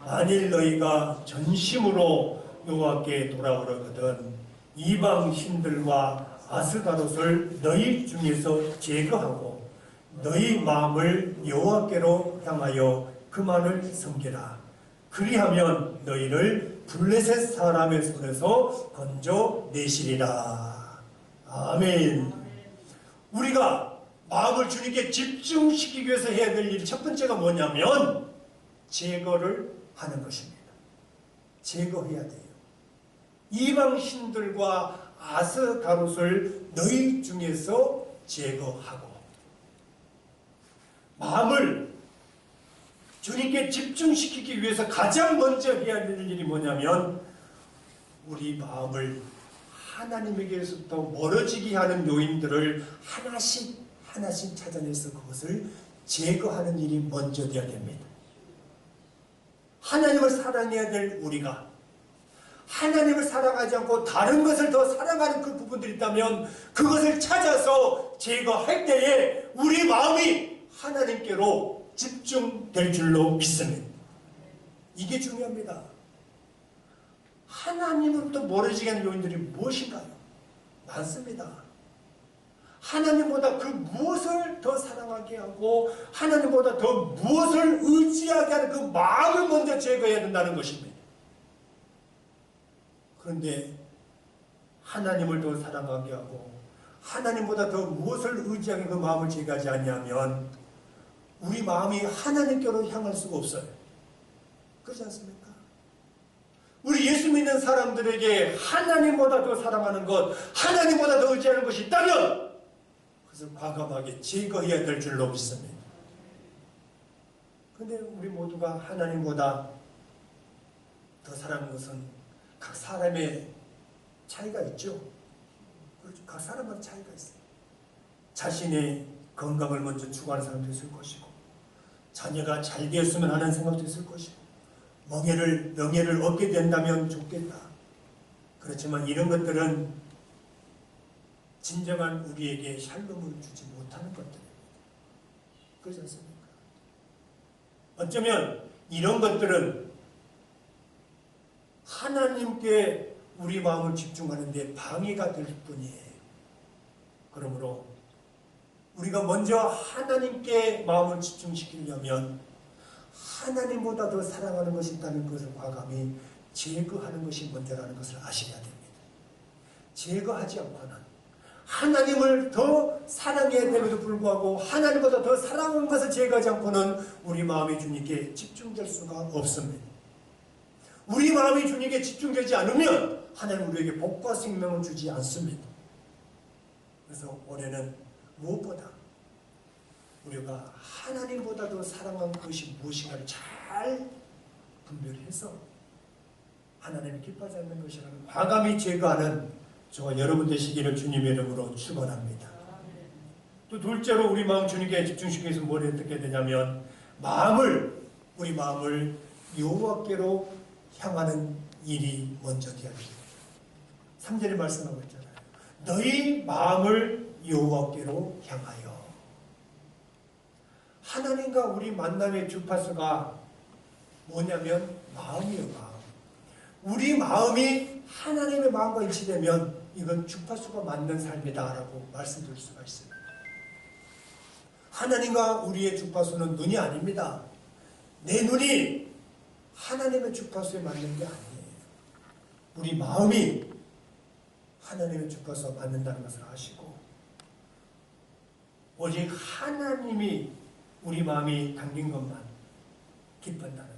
만일 너희가 전심으로 여호와께 돌아오려거든 이방 신들과 아스다롯을 너희 중에서 제거하고 너희 마음을 여호와께로 향하여 그만을 섬기라. 그리하면 너희를 블레셋 사람의 손에서 건져내시리라. 아멘. 우리가 마음을 주님께 집중시키기 위해서 해야 될 일이 첫 번째가 뭐냐면 제거를 하는 것입니다. 제거해야 돼요. 이방 신들과 아스다롯을 너희 중에서 제거하고 마음을 주님께 집중시키기 위해서 가장 먼저 해야 될 일이 뭐냐면 우리 마음을 하나님에게서부터 멀어지게 하는 요인들을 하나씩 찾아내서 그것을 제거하는 일이 먼저 되어야 됩니다. 하나님을 사랑해야 될 우리가 하나님을 사랑하지 않고 다른 것을 더 사랑하는 그 부분들이 있다면 그것을 찾아서 제거할 때에 우리 마음이 하나님께로 집중될 줄로 믿습니다. 이게 중요합니다. 하나님으로부터 멀어지게 하는 요인들이 무엇인가요? 많습니다. 하나님보다 그 무엇을 더 사랑하게 하고 하나님보다 더 무엇을 의지하게 하는 그 마음을 먼저 제거해야 된다는 것입니다. 그런데 하나님을 더 사랑하게 하고 하나님보다 더 무엇을 의지하게 그 마음을 제거하지 않냐면 우리 마음이 하나님께로 향할 수가 없어요. 그렇지 않습니까? 우리 예수 믿는 사람들에게 하나님보다 더 사랑하는 것, 하나님보다 더 의지하는 것이 있다면 그것을 과감하게 제거해야 될 줄로 믿습니다. 그런데 우리 모두가 하나님보다 더 사랑하는 것은 각 사람의 차이가 있죠. 그렇죠. 각 사람마다 차이가 있어요. 자신의 건강을 먼저 추구하는 사람도 있을 것이고 자녀가 잘 되었으면 하는 생각도 있을 것이고 명예를 얻게 된다면 좋겠다. 그렇지만 이런 것들은 진정한 우리에게 샬롬을 주지 못하는 것들입니다. 그렇지 않습니까? 어쩌면 이런 것들은 하나님께 우리 마음을 집중하는 데 방해가 될 뿐이에요. 그러므로 우리가 먼저 하나님께 마음을 집중시키려면 하나님보다 더 사랑하는 것이 있다는 것을 과감히 제거하는 것이 먼저라는 것을 아셔야 됩니다. 제거하지 않고는 하나님을 더 사랑해야 됨에도 불구하고 하나님보다 더 사랑하는 것을 제거하지 않고는 우리 마음이 주님께 집중될 수가 없습니다. 우리 마음이 주님께 집중되지 않으면 하나님 우리에게 복과 생명을 주지 않습니다. 그래서 올해는 무엇보다 우리가 하나님보다 더 사랑한 것이 무엇인가를 잘 분별해서 하나님이 기뻐하지 않는 것이라는 과감히 제거하는 저와 여러분 되시기를 주님의 이름으로 축원합니다. 또 둘째로 우리 마음 주님께 집중시키기 위해서 뭘 어떻게 되냐면 우리 마음을 여호와께로 향하는 일이 먼저 되어야 됩니다. 3절에 말씀하고 있잖아요. 너희 마음을 여호와께로 향하여. 하나님과 우리 만남의 주파수가 뭐냐면 마음이에요. 우리 마음이 하나님의 마음과 일치되면 이건 주파수가 맞는 삶이다라고 말씀드릴 수가 있습니다. 하나님과 우리의 주파수는 눈이 아닙니다. 내 눈이 하나님의 주파수에 맞는 게 아니에요. 우리 마음이 하나님의 주파수와 맞는다는 것을 아시고 오직 하나님이 우리 마음이 담긴 것만 기쁜다는 것.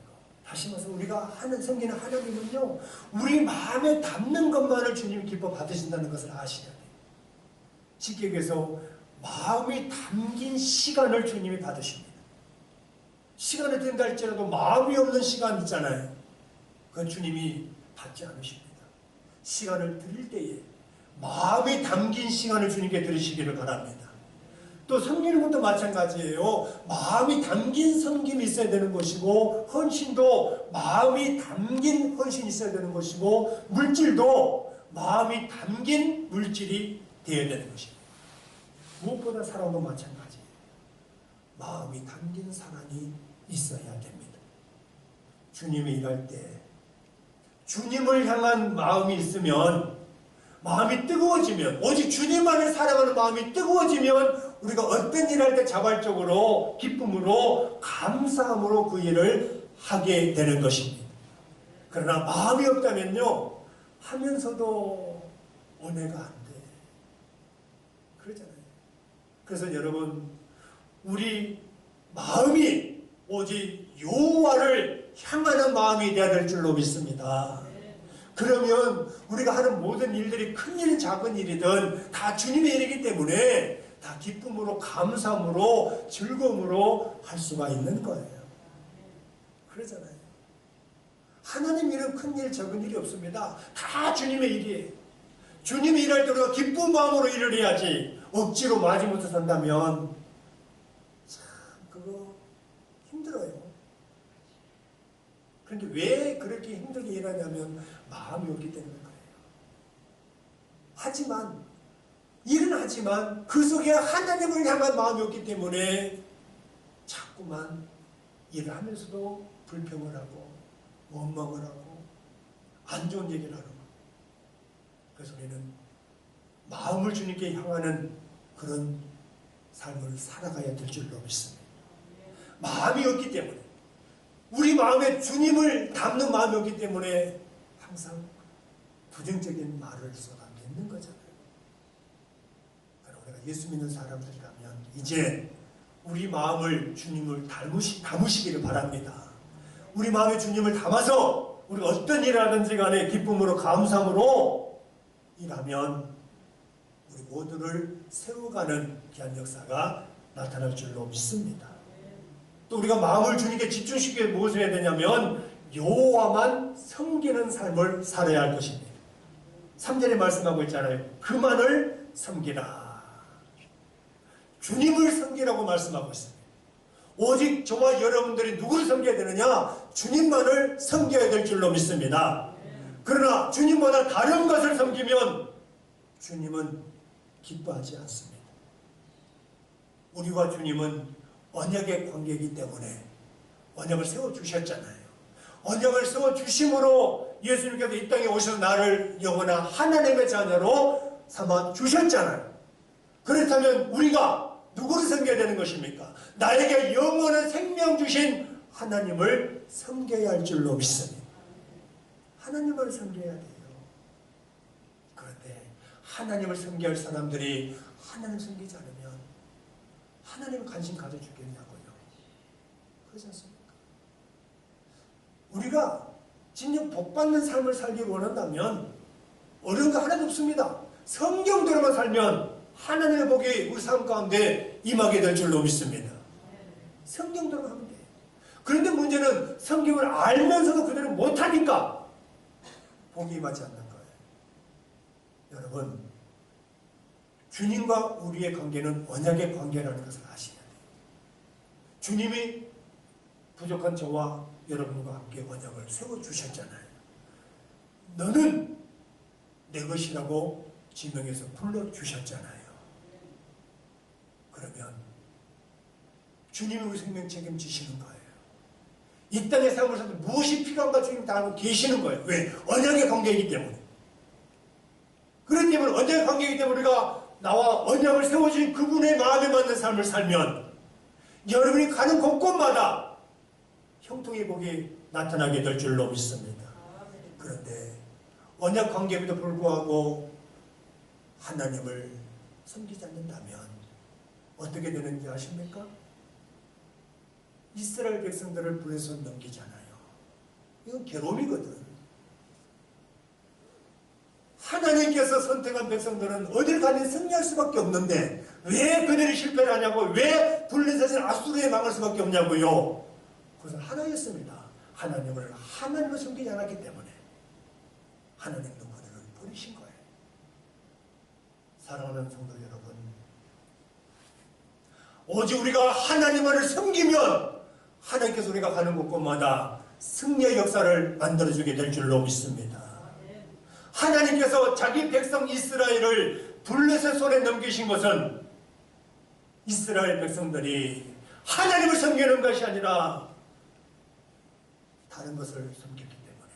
다시 말해서 우리가 섬기는 하나님은요, 우리 마음에 담는 것만을 주님이 기뻐 받으신다는 것을 아셔야 돼요. 쉽게 얘기해서 마음이 담긴 시간을 주님이 받으십니다. 시간을 드린다 할지라도 마음이 없는 시간 있잖아요. 그건 주님이 받지 않으십니다. 시간을 드릴 때에 마음이 담긴 시간을 주님께 드리시기를 바랍니다. 또 섬기는 것도 마찬가지예요. 마음이 담긴 섬김이 있어야 되는 것이고, 헌신도 마음이 담긴 헌신이 있어야 되는 것이고, 물질도 마음이 담긴 물질이 되어야 되는 것입니다. 무엇보다 사랑도 마찬가지예요. 마음이 담긴 사랑이 있어야 됩니다. 주님이 일할 때 주님을 향한 마음이 있으면, 마음이 뜨거워지면, 오직 주님만을 사랑하는 마음이 뜨거워지면 우리가 어떤 일을 할 때 자발적으로 기쁨으로 감사함으로 그 일을 하게 되는 것입니다. 그러나 마음이 없다면요, 하면서도 은혜가 안 돼. 그러잖아요. 그래서 여러분, 우리 마음이 오직 여호와를 향하는 마음이 되어야 될 줄로 믿습니다. 그러면 우리가 하는 모든 일들이 큰 일이든 작은 일이든 다 주님의 일이기 때문에 다 기쁨으로 감사함으로 즐거움으로 할 수가 있는 거예요. 그러잖아요. 하나님 일은 큰 일 작은 일이 없습니다. 다 주님의 일이에요. 주님이 일할 때 우리가 기쁜 마음으로 일을 해야지 억지로 마지못해 산다면 참 그거 힘들어요. 그런데 왜 그렇게 힘들게 일하냐면 마음이 없기 때문에 그래요. 하지만 일은 하지만 그 속에 하나님을 향한 마음이 없기 때문에 자꾸만 일을 하면서도 불평을 하고 원망을 하고 안 좋은 얘기를 하는 거예요. 그래서 우리는 마음을 주님께 향하는 그런 삶을 살아가야 될 줄로 믿습니다. 마음이 없기 때문에, 우리 마음에 주님을 담는 마음이 없기 때문에 항상 부정적인 말을 쏟아내는 거잖아요. 그러나 우리가 예수 믿는 사람들이라면 이제 우리 마음을 주님을 담으시기를 바랍니다. 우리 마음에 주님을 담아서 우리가 어떤 일을 하든지 간에 기쁨으로 감사함으로 일하면 우리 모두를 세워가는 귀한 역사가 나타날 줄로 믿습니다. 또 우리가 마음을 주님께 집중시키게 무엇을 해야 되냐면 여호와만 섬기는 삶을 살아야 할 것입니다. 3절에 말씀하고 있잖아요. 그만을 섬기라. 주님을 섬기라고 말씀하고 있습니다. 오직 저와 여러분들이 누구를 섬겨야 되느냐? 주님만을 섬겨야 될 줄로 믿습니다. 그러나 주님보다 다른 것을 섬기면 주님은 기뻐하지 않습니다. 우리와 주님은 언약의 관계이기 때문에 언약을 세워주셨잖아요. 언약을 세워주심으로 예수님께서 이 땅에 오셔서 나를 영원한 하나님의 자녀로 삼아주셨잖아요. 그렇다면 우리가 누구를 섬겨야 되는 것입니까? 나에게 영원한 생명 주신 하나님을 섬겨야 할 줄로 믿습니다. 하나님을 섬겨야 돼요. 그런데 하나님을 섬겨야 할 사람들이 하나님 섬기지 않으면 하나님을 관심 가져주겠냐고요. 그렇지 않습니까? 우리가 진정 복받는 삶을 살기 원한다면 어려운 거 하나도 없습니다. 성경대로만 살면 하나님의 복이 우리 삶 가운데 임하게 될 줄로 믿습니다. 성경대로 하면 돼요. 그런데 문제는 성경을 알면서도 그대로 못하니까 복이 임하지 않는 거예요. 여러분, 주님과 우리의 관계는 언약의 관계라는 것을 아셔야 돼요. 주님이 부족한 저와 여러분과 함께 언약을 세워주셨잖아요. 너는 내 것이라고 지명해서 불러주셨잖아요. 그러면 주님이 우리 생명 책임지시는 거예요. 이 땅의 삶을 살때 무엇이 필요한가 주님 다 알고 계시는 거예요. 왜? 언약의 관계이기 때문에. 그렇기 때문에 언약의 관계이기 때문에 우리가 나와 언약을 세워주신 그분의 마음에 맞는 삶을 살면 여러분이 가는 곳곳마다 형통의 복이 나타나게 될 줄로 믿습니다. 그런데 언약 관계에도 불구하고 하나님을 섬기지 않는다면 어떻게 되는지 아십니까? 이스라엘 백성들을 불에서 넘기잖아요. 이건 괴로움이거든. 하나님께서 선택한 백성들은 어딜 가든 승리할 수밖에 없는데 왜 그들이 실패를 하냐고, 왜 블레셋은 아수르에 망할 수밖에 없냐고요. 그것은 하나였습니다. 하나님을 섬기지 않았기 때문에 하나님도 그들을 버리신 거예요. 사랑하는 성도 여러분, 오직 우리가 하나님을 섬기면 하나님께서 우리가 가는 곳곳마다 승리의 역사를 만들어주게 될 줄로 믿습니다. 하나님께서 자기 백성 이스라엘을 블레셋 손에 넘기신 것은 이스라엘 백성들이 하나님을 섬기는 것이 아니라 다른 것을 섬겼기 때문에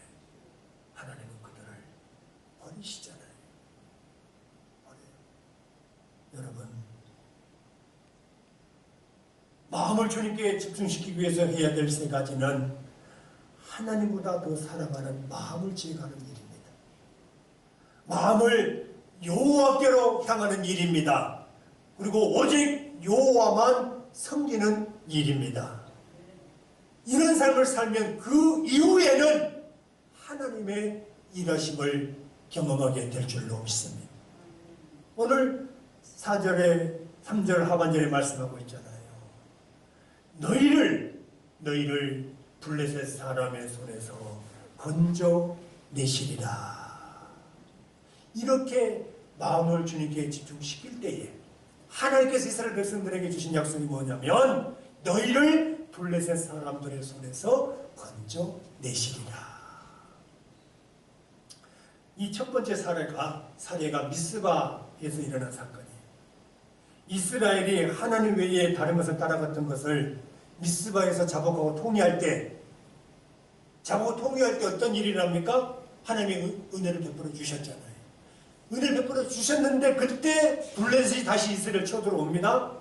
하나님은 그들을 버리시잖아요. 여러분, 마음을 주님께 집중시키기 위해서 해야 될 세 가지는 하나님보다 더 사랑하는 마음을 지어가는 일입니다. 마음을 여호와께로 향하는 일입니다. 그리고 오직 여호와만 섬기는 일입니다. 이런 삶을 살면 그 이후에는 하나님의 일하심을 경험하게 될 줄로 믿습니다. 오늘 4절에 3절 하반절에 말씀하고 있잖아요. 너희를 블레셋 사람의 손에서 건져내시리라. 이렇게 마음을 주님께 집중시킬 때에 하나님께서 이스라엘 백성들에게 주신 약속이 뭐냐면 너희를 블레셋 사람들의 손에서 건져내시리라. 이 첫 번째 사례가 미스바에서 일어난 사건이에요. 이스라엘이 하나님 외에 다른 것을 따라갔던 것을 미스바에서 자복하고 통일할 때 어떤 일이 일어납니까? 하나님이 은혜를 베풀어 주셨잖아요. 은혜를 베풀어 주셨는데 그때 블레셋이 다시 이스라엘 쳐들어옵니다.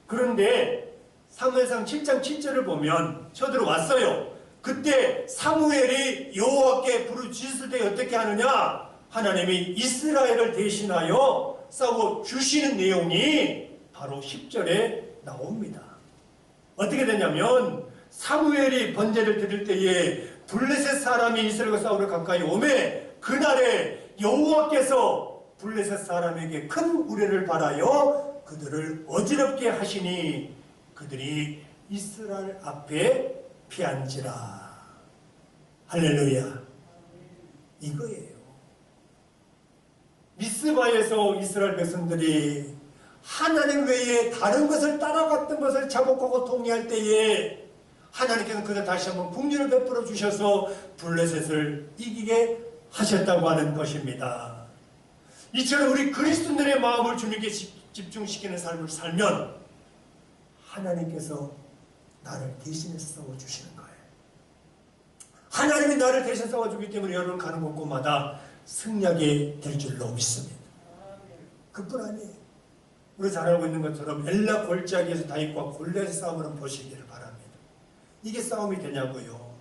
그런데 사무엘상 7장 7절을 보면 쳐들어왔어요. 그때 사무엘이 여호와께 부르짖을 때 어떻게 하느냐? 하나님이 이스라엘을 대신하여 싸워 주시는 내용이 바로 10절에 나옵니다. 어떻게 되냐면 사무엘이 번제를 드릴 때에 블레셋 사람이 이스라엘과 싸우러 가까이 오매 그날에 여호와께서 블레셋 사람에게 큰 우레를 바라여 그들을 어지럽게 하시니 그들이 이스라엘 앞에 피한지라. 할렐루야. 이거예요. 미스바에서 이스라엘 백성들이 하나님 외에 다른 것을 따라갔던 것을 자복하고 통일할 때에 하나님께서는 그들 다시 한번 긍휼을 베풀어 주셔서 블레셋을 이기게 하셨다고 하는 것입니다. 이처럼 우리 그리스도인들의 마음을 주님께 집중시키는 삶을 살면 하나님께서 나를 대신해서 싸워주시는 거예요. 하나님이 나를 대신 싸워주기 때문에 여러분 가는 곳곳마다 승리하게 될 줄로 믿습니다. 그뿐 아니에요. 우리 잘 알고 있는 것처럼 엘라 골짜기에서 다윗과 골리앗의 싸움을 한번 보시기를 바랍니다. 이게 싸움이 되냐고요?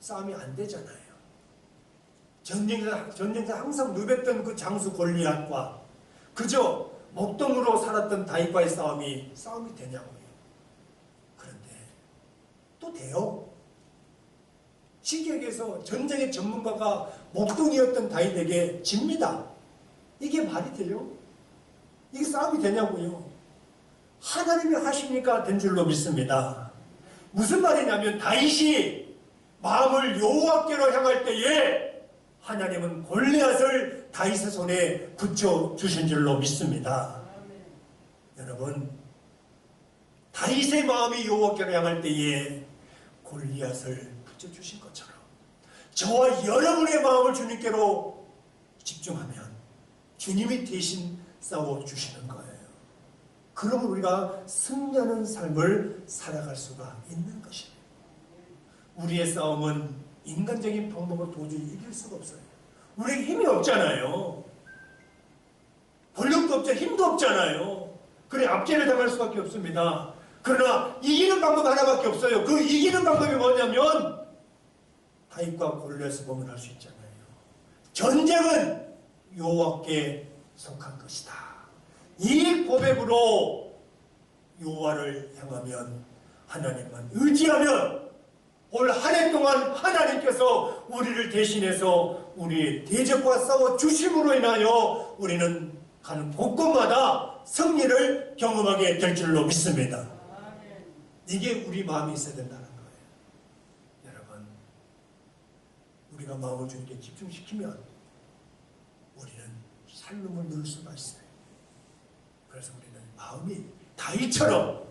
싸움이 안 되잖아요. 전쟁에서 항상 누볐던 그 장수 골리앗과 그저 목동으로 살았던 다윗과의 싸움이 되냐고요. 그런데 또 돼요. 시기에서 전쟁의 전문가가 목동이었던 다윗에게 집니다. 이게 말이 돼요? 이게 싸움이 되냐고요. 하나님이 하시니까 된 줄로 믿습니다. 무슨 말이냐면 다윗이 마음을 여호와께로 향할 때에 하나님은 골리앗을 다윗의 손에 붙여주신 줄로 믿습니다. 여러분, 다윗의 마음이 여호와께로 향할 때에 골리앗을 붙여주신 것처럼 저와 여러분의 마음을 주님께로 집중하면 주님이 대신 싸워주시는 거예요. 그러면 우리가 승리하는 삶을 살아갈 수가 있는 것입니다. 우리의 싸움은 인간적인 방법으로 도저히 이길 수가 없어요. 우리에게 힘이 없잖아요. 권력도 없죠. 힘도 없잖아요. 그래 압제를 당할 수밖에 없습니다. 그러나 이기는 방법 하나밖에 없어요. 그 이기는 방법이 뭐냐면 다윗과 골리앗을 보면 알 수 있잖아요. 전쟁은 여호와께 속한 것이다. 이 고백으로 여호와를 향하면 하나님만 의지하면 올 한 해 동안 하나님께서 우리를 대신해서 우리의 대적과 싸워 주심으로 인하여 우리는 가는 곳곳마다 승리를 경험하게 될 줄로 믿습니다. 이게 우리 마음이 있어야 된다는 거예요. 여러분, 우리가 마음을 주님께 집중시키면 우리는 살림을 누릴 수가 있어요. 그래서 우리는 마음이 다윗처럼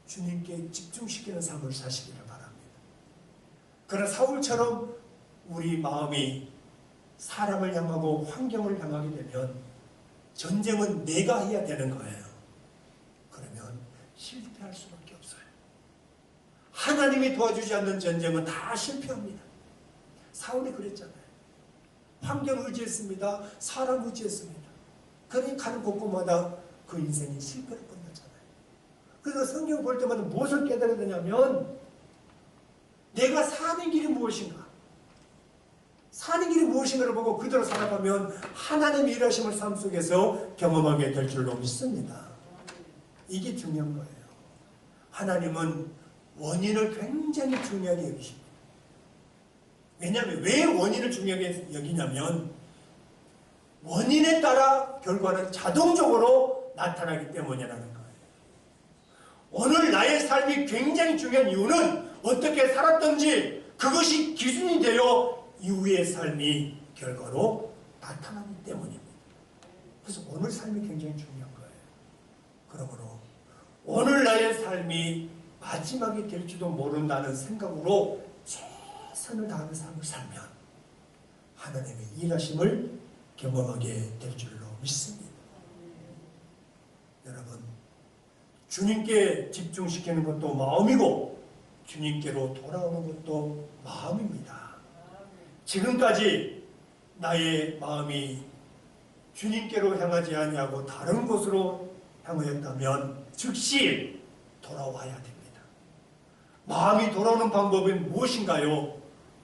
주님께 집중시키는 삶을 사시기를 바랍니다. 그러나 사울처럼 우리 마음이 사람을 향하고 환경을 향하게 되면 전쟁은 내가 해야 되는 거예요. 그러면 실패할 수밖에 없어요. 하나님이 도와주지 않는 전쟁은 다 실패합니다. 사울이 그랬잖아요. 환경 의지했습니다. 사람 의지했습니다. 그러니 가는 곳곳마다 그 인생이 실패로 끝나잖아요. 그래서 성경 볼 때마다 무엇을 깨달아야 되냐면 내가 사는 길이 무엇인가? 사는 길이 무엇인가를 보고 그대로 살아가면 하나님의 일하심을 삶 속에서 경험하게 될 줄로 믿습니다. 이게 중요한 거예요. 하나님은 원인을 굉장히 중요하게 여기십니다. 왜냐하면 왜 원인을 중요하게 여기냐면 원인에 따라 결과는 자동적으로 나타나기 때문이라는 거예요. 오늘 나의 삶이 굉장히 중요한 이유는 어떻게 살았던지 그것이 기준이 되어 이후의 삶이 결과로 나타나기 때문입니다. 그래서 오늘 삶이 굉장히 중요한 거예요. 그러므로 오늘 나의 삶이 마지막이 될지도 모른다는 생각으로 최선을 다하는 삶을 살면 하나님의 일하심을 경험하게 될 줄로 믿습니다. 여러분, 주님께 집중시키는 것도 마음이고 주님께로 돌아오는 것도 마음입니다. 지금까지 나의 마음이 주님께로 향하지 아니하고 다른 곳으로 향하였다면 즉시 돌아와야 됩니다. 마음이 돌아오는 방법은 무엇인가요?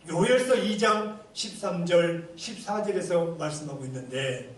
요엘서 2장 13절 14절에서 말씀하고 있는데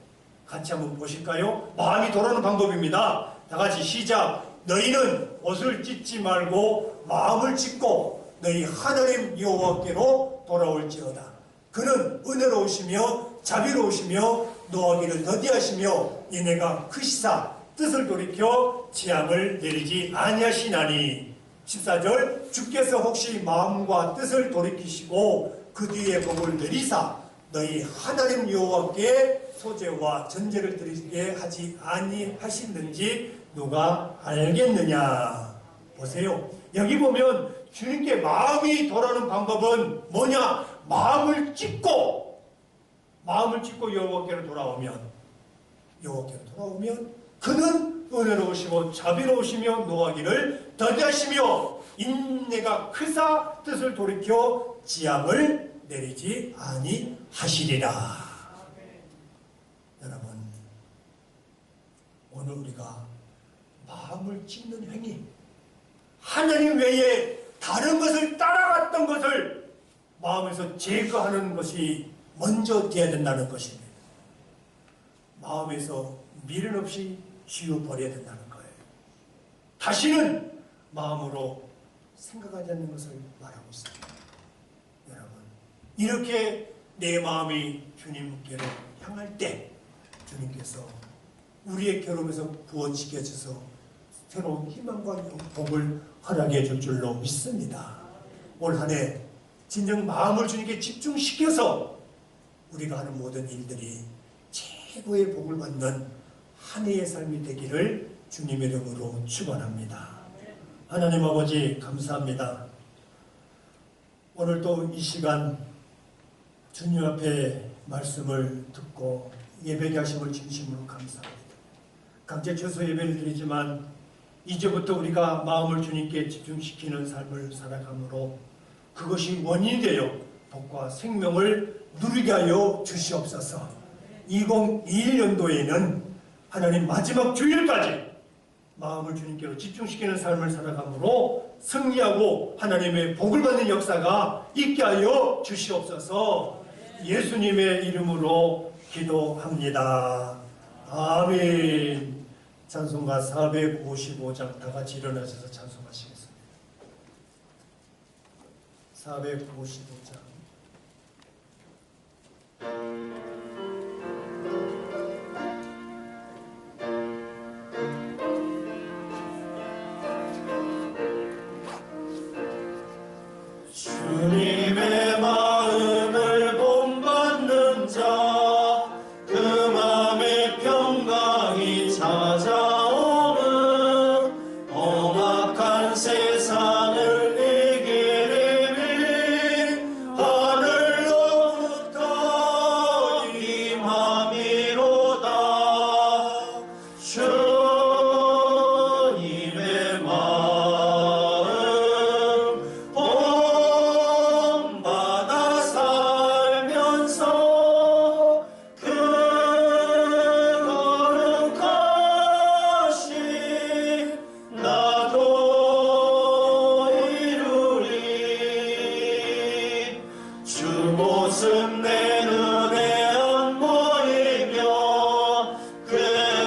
같이 한번 보실까요? 마음이 돌아오는 방법입니다. 다 같이 시작. 너희는 옷을 찢지 말고 마음을 찢고 너희 하나님 여호와께로 돌아올지어다. 그는 은혜로우시며 자비로우시며 노하기를 더디하시며 이내가 크시사 뜻을 돌이켜 지함을 내리지 아니하시나니. 14절 주께서 혹시 마음과 뜻을 돌이키시고 그 뒤에 복을 내리사 너희 하나님 여호와께 소제와 전제를 드리게 하지 아니하시는지 누가 알겠느냐. 보세요. 여기 보면 주님께 마음이 돌아오는 방법은 뭐냐? 마음을 찢고 여호와께로 돌아오면 그는 은혜로우시고 자비로우시며 노하기를 더디하시며 인내가 크사 뜻을 돌이켜 지함을 내리지 아니하시리라. 여러분, 오늘 우리가 마음을 찢는 행위, 하나님 외에 다른 것을 따라갔던 것을 마음에서 제거하는 것이 먼저 되어야 된다는 것입니다. 마음에서 미련 없이 지워버려야 된다는 거예요. 다시는 마음으로 생각하지 않는 것을 말하고 있습니다. 여러분, 이렇게 내 마음이 주님께로 향할 때 주님께서 우리의 결혼에서 부어지켜져서 새로운 희망과 복을 허락해 줄 줄로 믿습니다. 올 한 해 진정 마음을 주님께 집중시켜서 우리가 하는 모든 일들이 최고의 복을 받는 한 해의 삶이 되기를 주님의 이름으로 축원합니다. 하나님 아버지 감사합니다. 오늘도 이 시간 주님 앞에 말씀을 듣고 예배게 하심을 진심으로 감사합니다. 각자 처소 예배를 드리지만 이제부터 우리가 마음을 주님께 집중시키는 삶을 살아가므로 그것이 원인이 되어 복과 생명을 누리게 하여 주시옵소서. 2021년도에는 하나님 마지막 주일까지 마음을 주님께로 집중시키는 삶을 살아감으로 승리하고 하나님의 복을 받는 역사가 있게 하여 주시옵소서. 예수님의 이름으로 기도합니다. 아멘. 찬송가 455장 다 같이 일어나셔서 찬송하시겠습니다. 455장. 주님의 마음을 본받는 자, 그 마음에 평강이 찾아오는 험악한 세상을 이기리니 하늘로부터 임함이로다. 주님의 마음 본받아 살면서 그 거룩하신 나도 이루리. 주 모습 내 눈에 안 보이며 그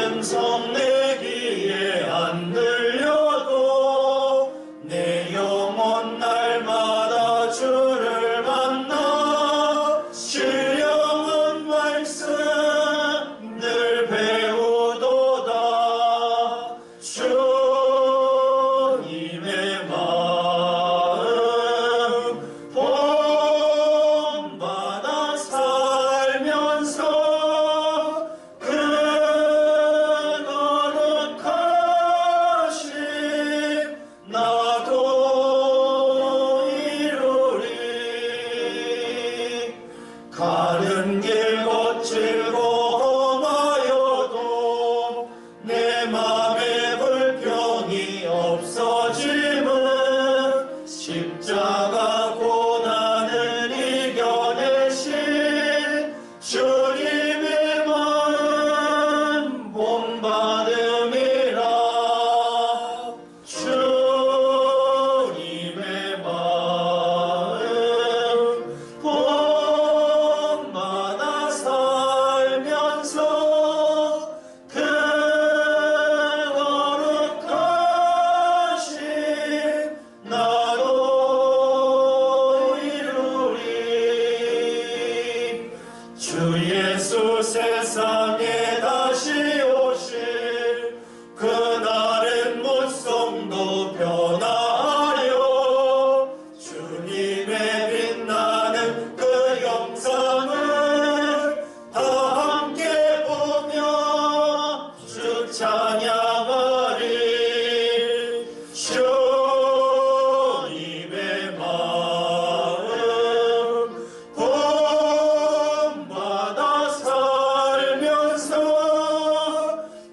음성 내 귀에 안 들려도 내 영혼 날마다 주를 만나 신령한 말씀 늘 배우도다. 주님의 마음 본받아 살면서 그 거룩하신 나도 이루리. 가는 길 거칠고 험하여도 내 맘에 불평이 없어짐은 십자가 고난을 이겨내신 주님의 마음 본받음이라. 주님의 마음 본받아 살면서 그 거룩하신 나도 이루리. 주 예수 세상에 다시 오실 그날은 무성도 변화하여 주님의 빛나는 그 영상을 다 함께 보며 주 찬양하리. 주님의 마음 본받아 살면서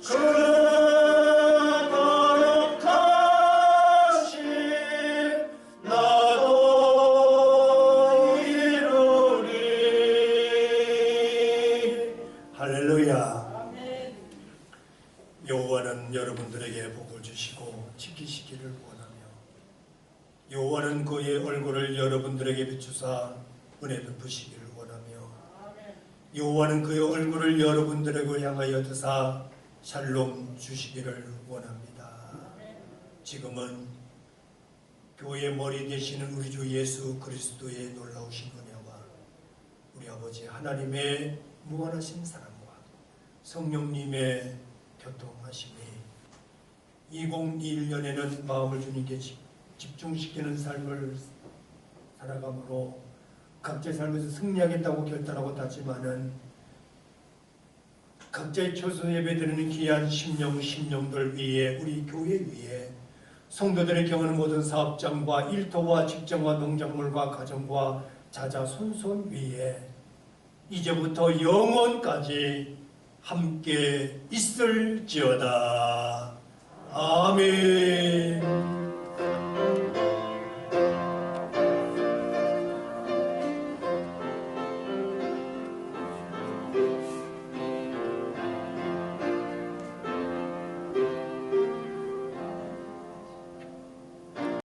그 거룩하신 나도 이루리. 할렐루야. 여호와는 여러분들에게 복을 주시고 지키시기를 원하며 여호와는 그의 얼굴을 여러분들에게 비추사 은혜 베푸시기를 원하며 여호와는 그의 얼굴을 여러분들에게 향하여 드사 샬롬 주시기를 원합니다. 지금은 교회의 머리 되시는 우리 주 예수 그리스도의 놀라우신 은혜와 우리 아버지 하나님의 무한하신 사랑과 성령님의 교통하심이 2021년에는 마음을 주님께 집중시키는 삶을 살아감으로 각자의 삶에서 승리하겠다고 결단하고 땄지만은 각자의 초소 예배드리는 귀한 심령들 위에 우리 교회 위에 성도들의 경우는 모든 사업장과 일터와 직장과 농작물과 가정과 자자손손 위에 이제부터 영원까지 함께 있을지어다. 아멘.